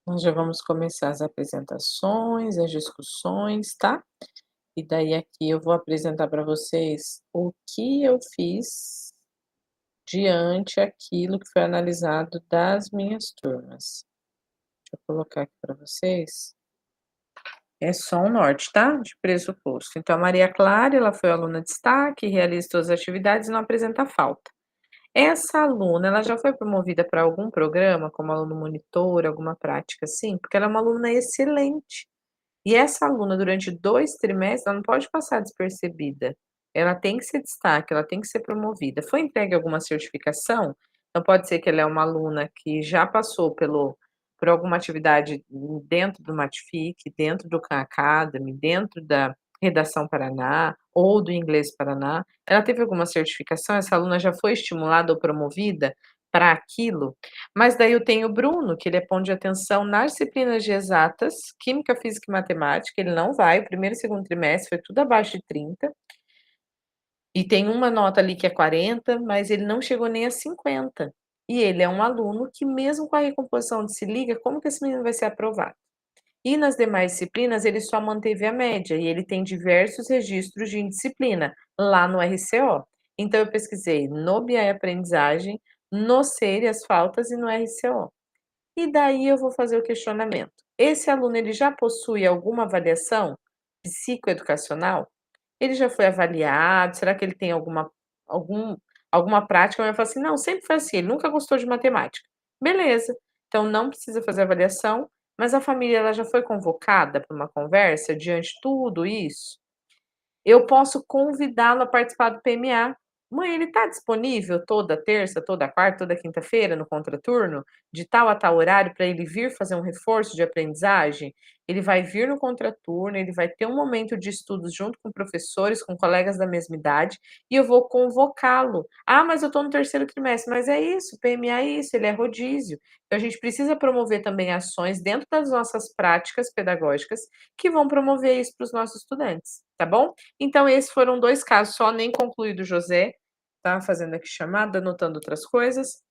Nós já vamos começar as apresentações, as discussões, tá? E daí aqui eu vou apresentar para vocês o que eu fiz diante aquilo que foi analisado das minhas turmas. Deixa eu colocar aqui para vocês. É só um norte, tá? De pressuposto. Então, a Maria Clara, ela foi aluna de destaque, realiza todas as atividades e não apresenta falta. Essa aluna, ela já foi promovida para algum programa, como aluno monitor, alguma prática assim? Porque ela é uma aluna excelente. E essa aluna, durante 2 trimestres, ela não pode passar despercebida. Ela tem que ser destaque, ela tem que ser promovida. Foi entregue alguma certificação? Então pode ser que ela é uma aluna que já passou por alguma atividade dentro do Matific, dentro do Khan Academy, dentro da Redação Paraná ou do Inglês Paraná. Ela teve alguma certificação? Essa aluna já foi estimulada ou promovida para aquilo? Mas daí eu tenho o Bruno, que ele é ponto de atenção nas disciplinas de exatas, química, física e matemática, ele não vai, o primeiro e segundo trimestre foi tudo abaixo de 30, e tem uma nota ali que é 40, mas ele não chegou nem a 50. E ele é um aluno que mesmo com a recomposição de se liga, como que esse menino vai ser aprovado? E nas demais disciplinas ele só manteve a média, e ele tem diversos registros de indisciplina lá no RCO. Então eu pesquisei no BI Aprendizagem, no SEIR as faltas e no RCO. E daí eu vou fazer o questionamento. Esse aluno ele já possui alguma avaliação psicoeducacional? Ele já foi avaliado? Será que ele tem algum alguma prática? Eu falo assim: "Não, sempre foi assim, ele nunca gostou de matemática". Beleza, então não precisa fazer avaliação, mas a família ela já foi convocada para uma conversa diante de tudo isso? Eu posso convidá-lo a participar do PMA. "Mãe, ele está disponível toda terça, toda quarta, toda quinta-feira no contraturno, de tal a tal horário, para ele vir fazer um reforço de aprendizagem?" Ele vai vir no contraturno, ele vai ter um momento de estudos junto com professores, com colegas da mesma idade, e eu vou convocá-lo. "Ah, mas eu estou no terceiro trimestre", mas é isso, PMA é isso, ele é rodízio. Então a gente precisa promover também ações dentro das nossas práticas pedagógicas, que vão promover isso para os nossos estudantes, tá bom? Então esses foram 2 casos só, nem concluí do José, tá fazendo aqui chamada, anotando outras coisas.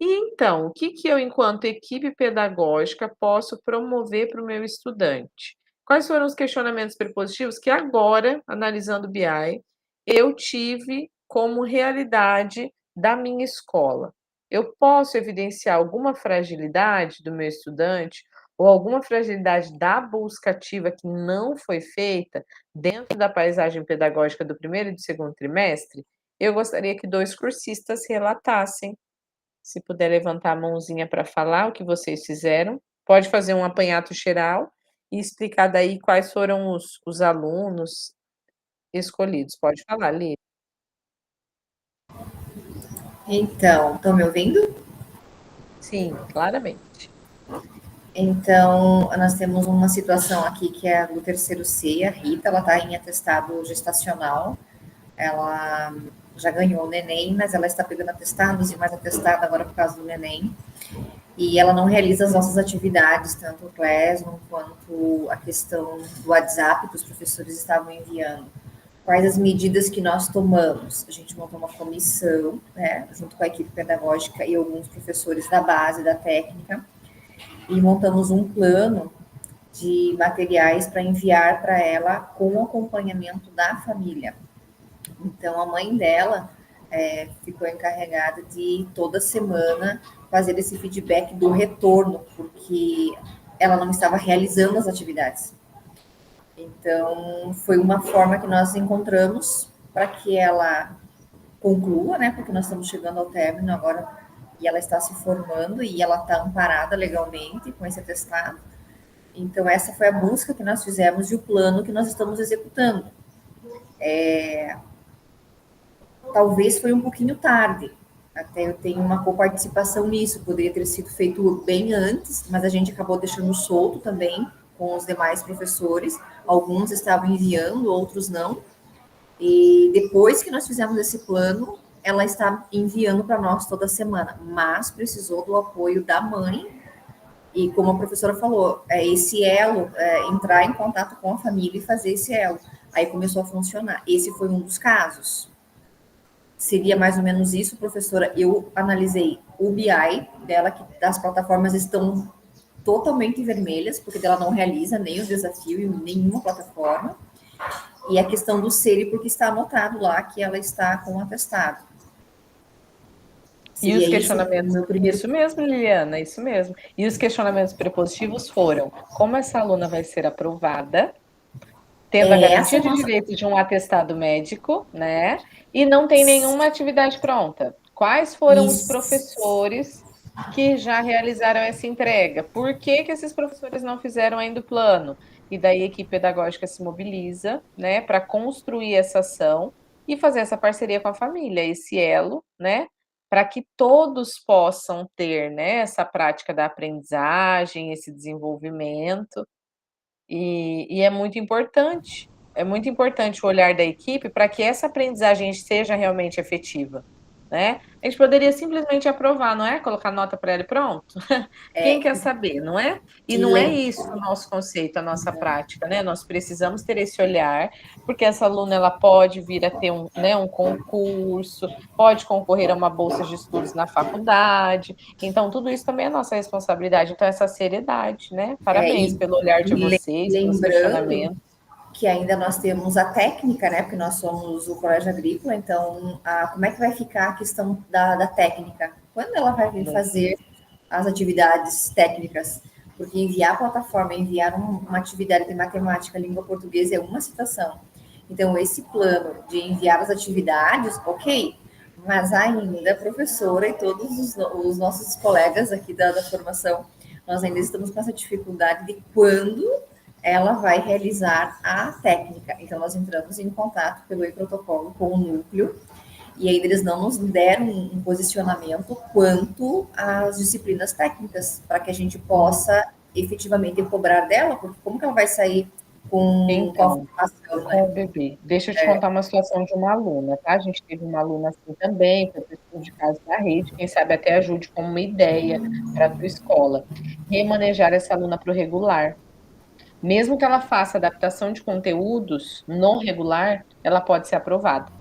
E então, o que que eu, enquanto equipe pedagógica, posso promover para o meu estudante? Quais foram os questionamentos prepositivos que agora, analisando o BI, eu tive como realidade da minha escola? Eu posso evidenciar alguma fragilidade do meu estudante ou alguma fragilidade da busca ativa que não foi feita dentro da paisagem pedagógica do primeiro e do segundo trimestre? Eu gostaria que 2 cursistas relatassem. Se puder levantar a mãozinha para falar o que vocês fizeram, pode fazer um apanhado geral e explicar daí quais foram os alunos escolhidos. Pode falar, Li. Então, estão me ouvindo? Sim, claramente. Então, nós temos uma situação aqui que é a do terceiro C, a Rita, ela está em atestado gestacional, ela já ganhou o neném, mas ela está pegando atestados e mais atestado agora por causa do neném, e ela não realiza as nossas atividades, tanto o Classroom quanto a questão do WhatsApp que os professores estavam enviando. Quais as medidas que nós tomamos? A gente montou uma comissão, né, junto com a equipe pedagógica e alguns professores da base, da técnica, e montamos um plano de materiais para enviar para ela com o acompanhamento da família. Então, a mãe dela ficou encarregada de toda semana fazer esse feedback do retorno, porque ela não estava realizando as atividades. Então, foi uma forma que nós encontramos para que ela conclua, né? Porque nós estamos chegando ao término agora e ela está se formando e ela está amparada legalmente com esse atestado. Então, essa foi a busca que nós fizemos e o plano que nós estamos executando. Talvez foi um pouquinho tarde, até eu tenho uma coparticipação nisso, poderia ter sido feito bem antes, mas a gente acabou deixando solto também com os demais professores, alguns estavam enviando, outros não, e depois que nós fizemos esse plano, ela está enviando para nós toda semana, mas precisou do apoio da mãe, e como a professora falou, esse elo, entrar em contato com a família e fazer esse elo, aí começou a funcionar, esse foi um dos casos. Seria mais ou menos isso, professora. Eu analisei o BI dela, que as plataformas estão totalmente vermelhas, porque ela não realiza nem o desafio em nenhuma plataforma. E a questão do SERI, porque está anotado lá que ela está com atestado. E os Seria questionamentos, isso, meu primeiro... isso mesmo, Liliana, isso mesmo. E os questionamentos prepositivos foram: como essa aluna vai ser aprovada, tendo a garantia de direito de um atestado médico, né? E não tem nenhuma atividade pronta. Quais foram os professores que já realizaram essa entrega? Por que esses professores não fizeram ainda o plano? E daí a equipe pedagógica se mobiliza, né, para construir essa ação e fazer essa parceria com a família, esse elo, né, para que todos possam ter, né, essa prática da aprendizagem, esse desenvolvimento. E é muito importante o olhar da equipe para que essa aprendizagem seja realmente efetiva, né. A gente poderia simplesmente aprovar, não é, colocar nota para ela e pronto. Quem quer saber, não é? E não é isso o nosso conceito, a nossa prática, né, nós precisamos ter esse olhar, porque essa aluna ela pode vir a ter um concurso, pode concorrer a uma bolsa de estudos na faculdade, então tudo isso também é nossa responsabilidade, então essa seriedade, né. Parabéns pelo olhar de vocês, pelos questionamentos. Que ainda nós temos a técnica, né? Porque nós somos o colégio agrícola, então como é que vai ficar a questão da técnica? Quando ela vai vir fazer as atividades técnicas? Porque enviar a plataforma, enviar uma atividade de matemática, língua portuguesa é uma situação. Então, esse plano de enviar as atividades, ok, mas ainda a professora e todos os nossos colegas aqui da formação, nós ainda estamos com essa dificuldade de quando ela vai realizar a técnica. Então, nós entramos em contato pelo e-protocolo com o núcleo, e ainda eles não nos deram um posicionamento quanto às disciplinas técnicas, para que a gente possa efetivamente cobrar dela, porque como que ela vai sair com a formação, né? Com o bebê. Deixa eu te contar uma situação de uma aluna, tá? A gente teve uma aluna assim também, foi para o estudo de caso da rede, quem sabe até ajude como uma ideia para a tua escola. Remanejar essa aluna para o regular. Mesmo que ela faça adaptação de conteúdos no regular, ela pode ser aprovada.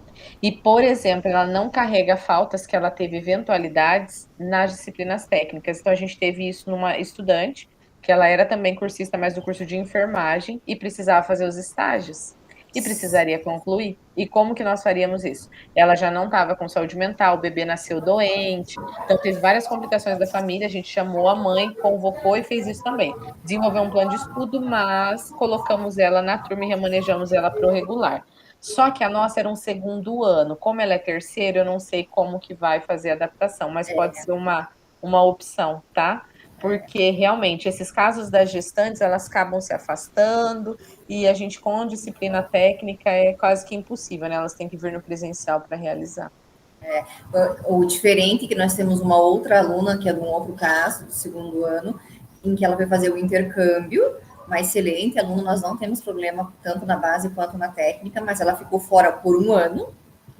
E, por exemplo, ela não carrega faltas que ela teve eventualidades nas disciplinas técnicas. Então, a gente teve isso numa estudante, que ela era também cursista, mas do curso de enfermagem, e precisava fazer os estágios. E precisaria concluir. E como que nós faríamos isso? Ela já não estava com saúde mental, o bebê nasceu doente, então teve várias complicações da família, a gente chamou a mãe, convocou e fez isso também. Desenvolveu um plano de estudo, mas colocamos ela na turma e remanejamos ela para o regular. Só que a nossa era um segundo ano. Como ela é terceiro, eu não sei como que vai fazer a adaptação, mas pode ser uma opção, tá? Porque realmente esses casos das gestantes, elas acabam se afastando e a gente com disciplina técnica é quase que impossível, né? Elas têm que vir no presencial para realizar. O diferente é que nós temos uma outra aluna, que é de um outro caso, do segundo ano, em que ela vai fazer o intercâmbio, uma excelente aluna, nós não temos problema tanto na base quanto na técnica, mas ela ficou fora por um ano,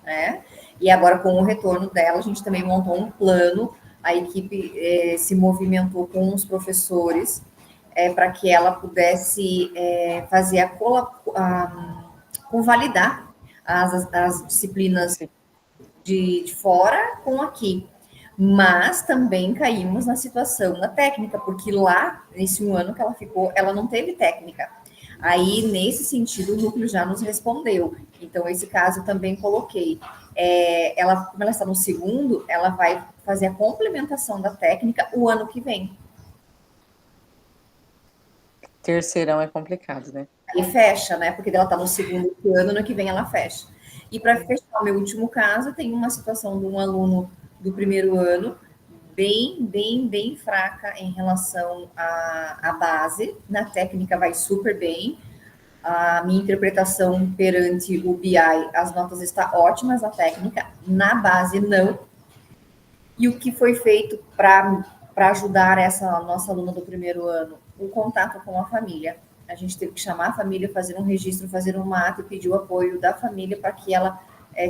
né? E agora, com o retorno dela, a gente também montou um plano, a equipe se movimentou com os professores para que ela pudesse fazer convalidar as disciplinas de fora com aqui. Mas também caímos na situação da técnica, porque lá, nesse um ano que ela ficou, ela não teve técnica. Aí, nesse sentido, o núcleo já nos respondeu. Então, esse caso eu também coloquei. Como ela está no segundo, ela vai fazer a complementação da técnica o ano que vem. Terceirão é complicado, né? Aí fecha, né? Porque ela está no segundo ano que vem ela fecha. E para fechar o meu último caso, tem uma situação de um aluno do primeiro ano, bem fraca em relação à base. Na técnica vai super bem. A minha interpretação perante o BI, as notas estão ótimas na técnica, na base não. E o que foi feito para ajudar essa nossa aluna do primeiro ano? O contato com a família. A gente teve que chamar a família, fazer um registro, fazer uma ata e pedir o apoio da família para que ela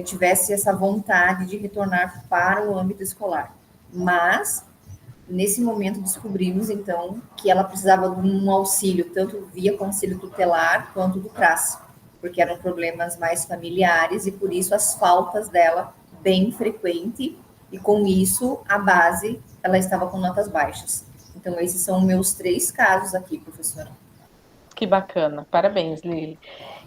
tivesse essa vontade de retornar para o âmbito escolar. Mas, nesse momento, descobrimos, então, que ela precisava de um auxílio, tanto via conselho tutelar quanto do CRAS, porque eram problemas mais familiares e, por isso, as faltas dela bem frequentes, e com isso, a base, ela estava com notas baixas. Então, esses são meus 3 casos aqui, professora. Que bacana, parabéns, Lili.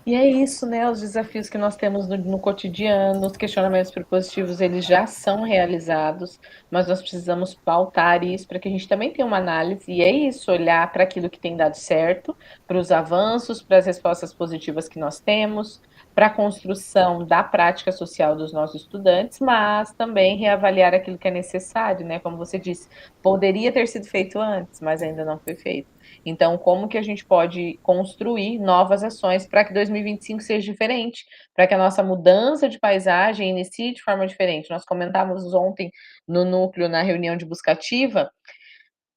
E é isso, né? Os desafios que nós temos no cotidiano, os questionamentos propositivos, eles já são realizados, mas nós precisamos pautar isso para que a gente também tenha uma análise, e é isso, olhar para aquilo que tem dado certo, para os avanços, para as respostas positivas que nós temos, para a construção da prática social dos nossos estudantes, mas também reavaliar aquilo que é necessário, né? Como você disse, poderia ter sido feito antes, mas ainda não foi feito. Então, como que a gente pode construir novas ações para que 2025 seja diferente, para que a nossa mudança de paisagem inicie de forma diferente? Nós comentávamos ontem no núcleo, na reunião de buscativa,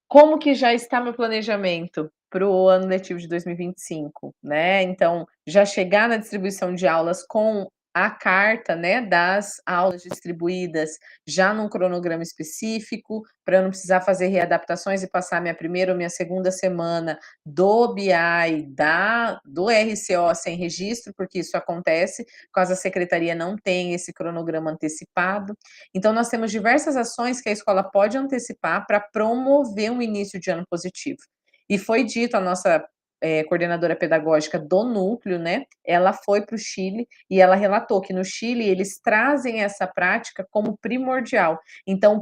como que já está meu planejamento para o ano letivo de 2025, né? Então, já chegar na distribuição de aulas com a carta, né, das aulas distribuídas já num cronograma específico, para eu não precisar fazer readaptações e passar minha primeira ou minha segunda semana do BI, do RCO sem registro, porque isso acontece, caso a secretaria não tenha esse cronograma antecipado. Então, nós temos diversas ações que a escola pode antecipar para promover um início de ano positivo. E foi dito, a nossa coordenadora pedagógica do núcleo, né, ela foi para o Chile e ela relatou que no Chile eles trazem essa prática como primordial. Então, o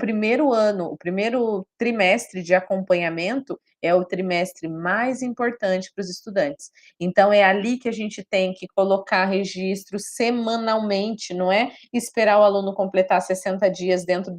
primeiro trimestre de acompanhamento é o trimestre mais importante para os estudantes. Então, é ali que a gente tem que colocar registro semanalmente, não é esperar o aluno completar 60 dias dentro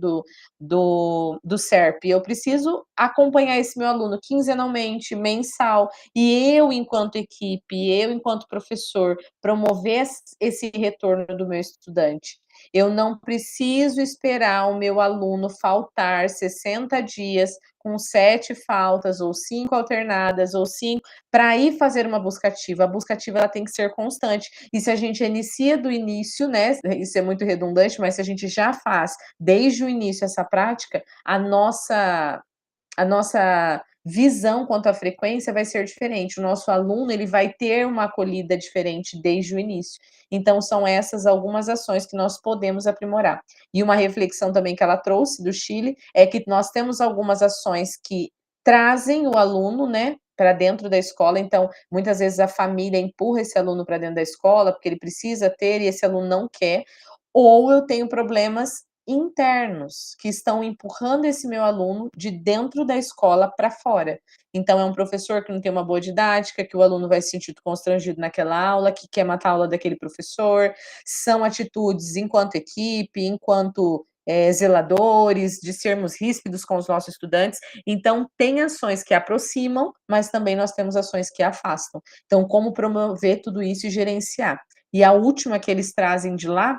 do SERP. Eu preciso acompanhar esse meu aluno quinzenalmente, mensal, e eu, enquanto equipe, eu, enquanto professor, promover esse retorno do meu estudante. Eu não preciso esperar o meu aluno faltar 60 dias com 7 faltas, ou 5 alternadas, ou 5, para ir fazer uma buscativa. A buscativa ela tem que ser constante. E se a gente inicia do início, né? Isso é muito redundante, mas se a gente já faz desde o início essa prática, a nossa visão quanto à frequência vai ser diferente. O nosso aluno ele vai ter uma acolhida diferente desde o início. Então, são essas algumas ações que nós podemos aprimorar. E uma reflexão também que ela trouxe do Chile é que nós temos algumas ações que trazem o aluno, né, para dentro da escola. Então, muitas vezes a família empurra esse aluno para dentro da escola porque ele precisa ter e esse aluno não quer. Ou eu tenho problemas internos que estão empurrando esse meu aluno de dentro da escola para fora. Então, é um professor que não tem uma boa didática, que o aluno vai se sentir constrangido naquela aula, que quer matar a aula daquele professor. São atitudes enquanto equipe, enquanto zeladores, de sermos ríspidos com os nossos estudantes. Então, tem ações que aproximam, mas também nós temos ações que afastam. Então, como promover tudo isso e gerenciar? E a última que eles trazem de lá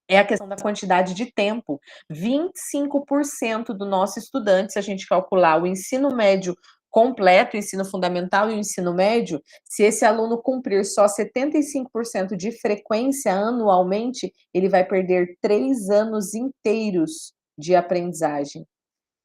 é a questão da quantidade de tempo. 25% do nosso estudante, se a gente calcular o ensino médio completo, o ensino fundamental e o ensino médio, se esse aluno cumprir só 75% de frequência anualmente, ele vai perder 3 anos inteiros de aprendizagem.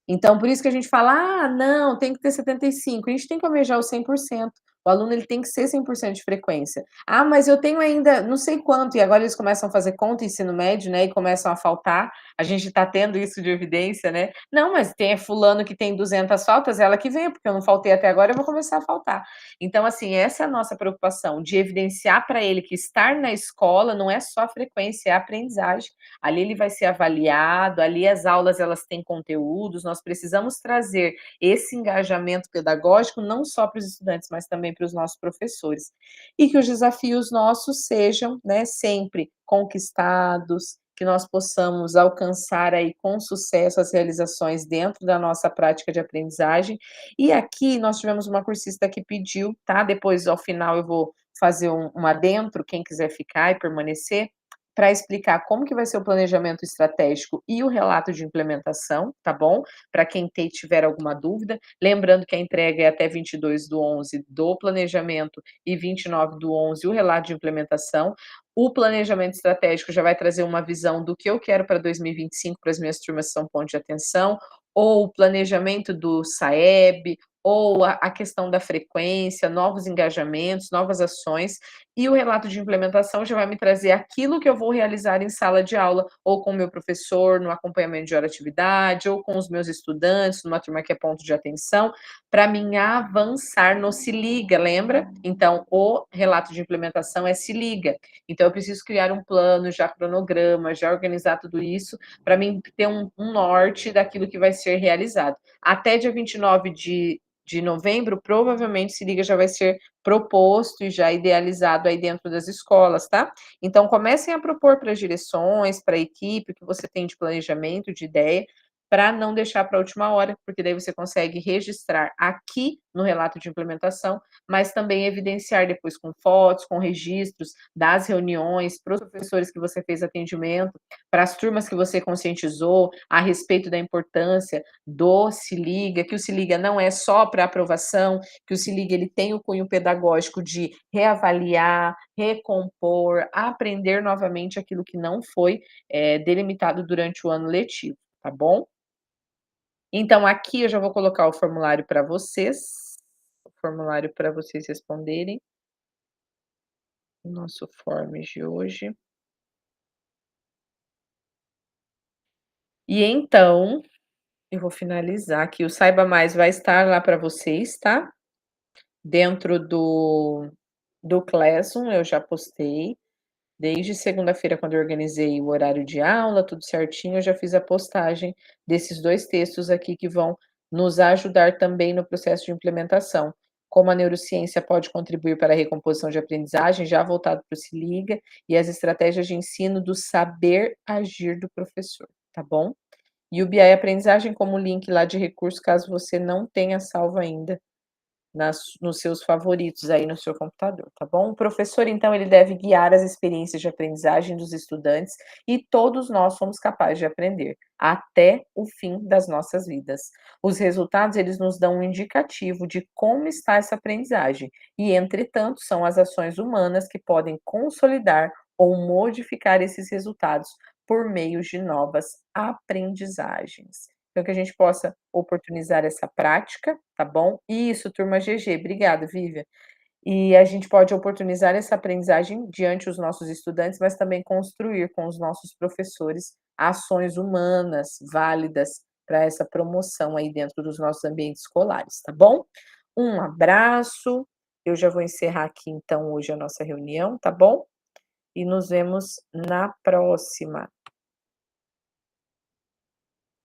Então, por isso que a gente fala: "Ah, não, tem que ter 75", a gente tem que almejar o 100%. O aluno ele tem que ser 100% de frequência. "Ah, mas eu tenho ainda não sei quanto", e agora eles começam a fazer conta ensino médio, né, e começam a faltar, a gente está tendo isso de evidência, né. "Não, mas tem fulano que tem 200 faltas, ela que venha, porque eu não faltei até agora, eu vou começar a faltar". Então, assim, essa é a nossa preocupação, de evidenciar para ele que estar na escola não é só a frequência, é a aprendizagem. Ali ele vai ser avaliado, ali as aulas elas têm conteúdos, nós precisamos trazer esse engajamento pedagógico não só para os estudantes, mas também sempre os nossos professores. E que os desafios nossos sejam, né, sempre conquistados, que nós possamos alcançar aí com sucesso as realizações dentro da nossa prática de aprendizagem. E aqui nós tivemos uma cursista que pediu, tá? Depois, ao final, eu vou fazer um adentro, quem quiser ficar e permanecer, para explicar como que vai ser o planejamento estratégico e o relato de implementação, tá bom? Para quem tiver alguma dúvida. Lembrando que a entrega é até 22/11 do planejamento e 29/11 o relato de implementação. O planejamento estratégico já vai trazer uma visão do que eu quero para 2025 para as minhas turmas que são ponto de atenção, ou o planejamento do SAEB, ou a questão da frequência, novos engajamentos, novas ações, e o relato de implementação já vai me trazer aquilo que eu vou realizar em sala de aula, ou com o meu professor, no acompanhamento de hora-atividade, ou com os meus estudantes, numa turma que é ponto de atenção, para mim avançar no Se Liga, lembra? Então, o relato de implementação é Se Liga. Então, eu preciso criar um plano, já cronograma, já organizar tudo isso, para mim ter um norte daquilo que vai ser realizado. Até dia 29 de novembro, provavelmente Se Liga já vai ser proposto e já idealizado aí dentro das escolas, tá? Então, comecem a propor para as direções, para a equipe que você tem de planejamento, de ideia, para não deixar para a última hora, porque daí você consegue registrar aqui no relato de implementação, mas também evidenciar depois com fotos, com registros das reuniões, para os professores que você fez atendimento, para as turmas que você conscientizou a respeito da importância do Se Liga, que o Se Liga não é só para aprovação, que o Se Liga ele tem o cunho pedagógico de reavaliar, recompor, aprender novamente aquilo que não foi delimitado durante o ano letivo, tá bom? Então, aqui eu já vou colocar o formulário para vocês responderem. O nosso Forms de hoje. E então, eu vou finalizar aqui, o Saiba Mais vai estar lá para vocês, tá? Dentro do Classroom, eu já postei. Desde segunda-feira, quando eu organizei o horário de aula, tudo certinho, eu já fiz a postagem desses 2 textos aqui que vão nos ajudar também no processo de implementação. Como a neurociência pode contribuir para a recomposição de aprendizagem, já voltado para o Se Liga, e as estratégias de ensino do saber agir do professor, tá bom? E o BI Aprendizagem como link lá de recurso, caso você não tenha salvo ainda nos seus favoritos aí no seu computador, tá bom? O professor, então, ele deve guiar as experiências de aprendizagem dos estudantes e todos nós somos capazes de aprender, até o fim das nossas vidas. Os resultados, eles nos dão um indicativo de como está essa aprendizagem e, entretanto, são as ações humanas que podem consolidar ou modificar esses resultados por meio de novas aprendizagens. Então, que a gente possa oportunizar essa prática, tá bom? Isso, turma GG. Obrigada, Vivian. E a gente pode oportunizar essa aprendizagem diante dos nossos estudantes, mas também construir com os nossos professores ações humanas válidas para essa promoção aí dentro dos nossos ambientes escolares, tá bom? Um abraço. Eu já vou encerrar aqui, então, hoje a nossa reunião, tá bom? E nos vemos na próxima.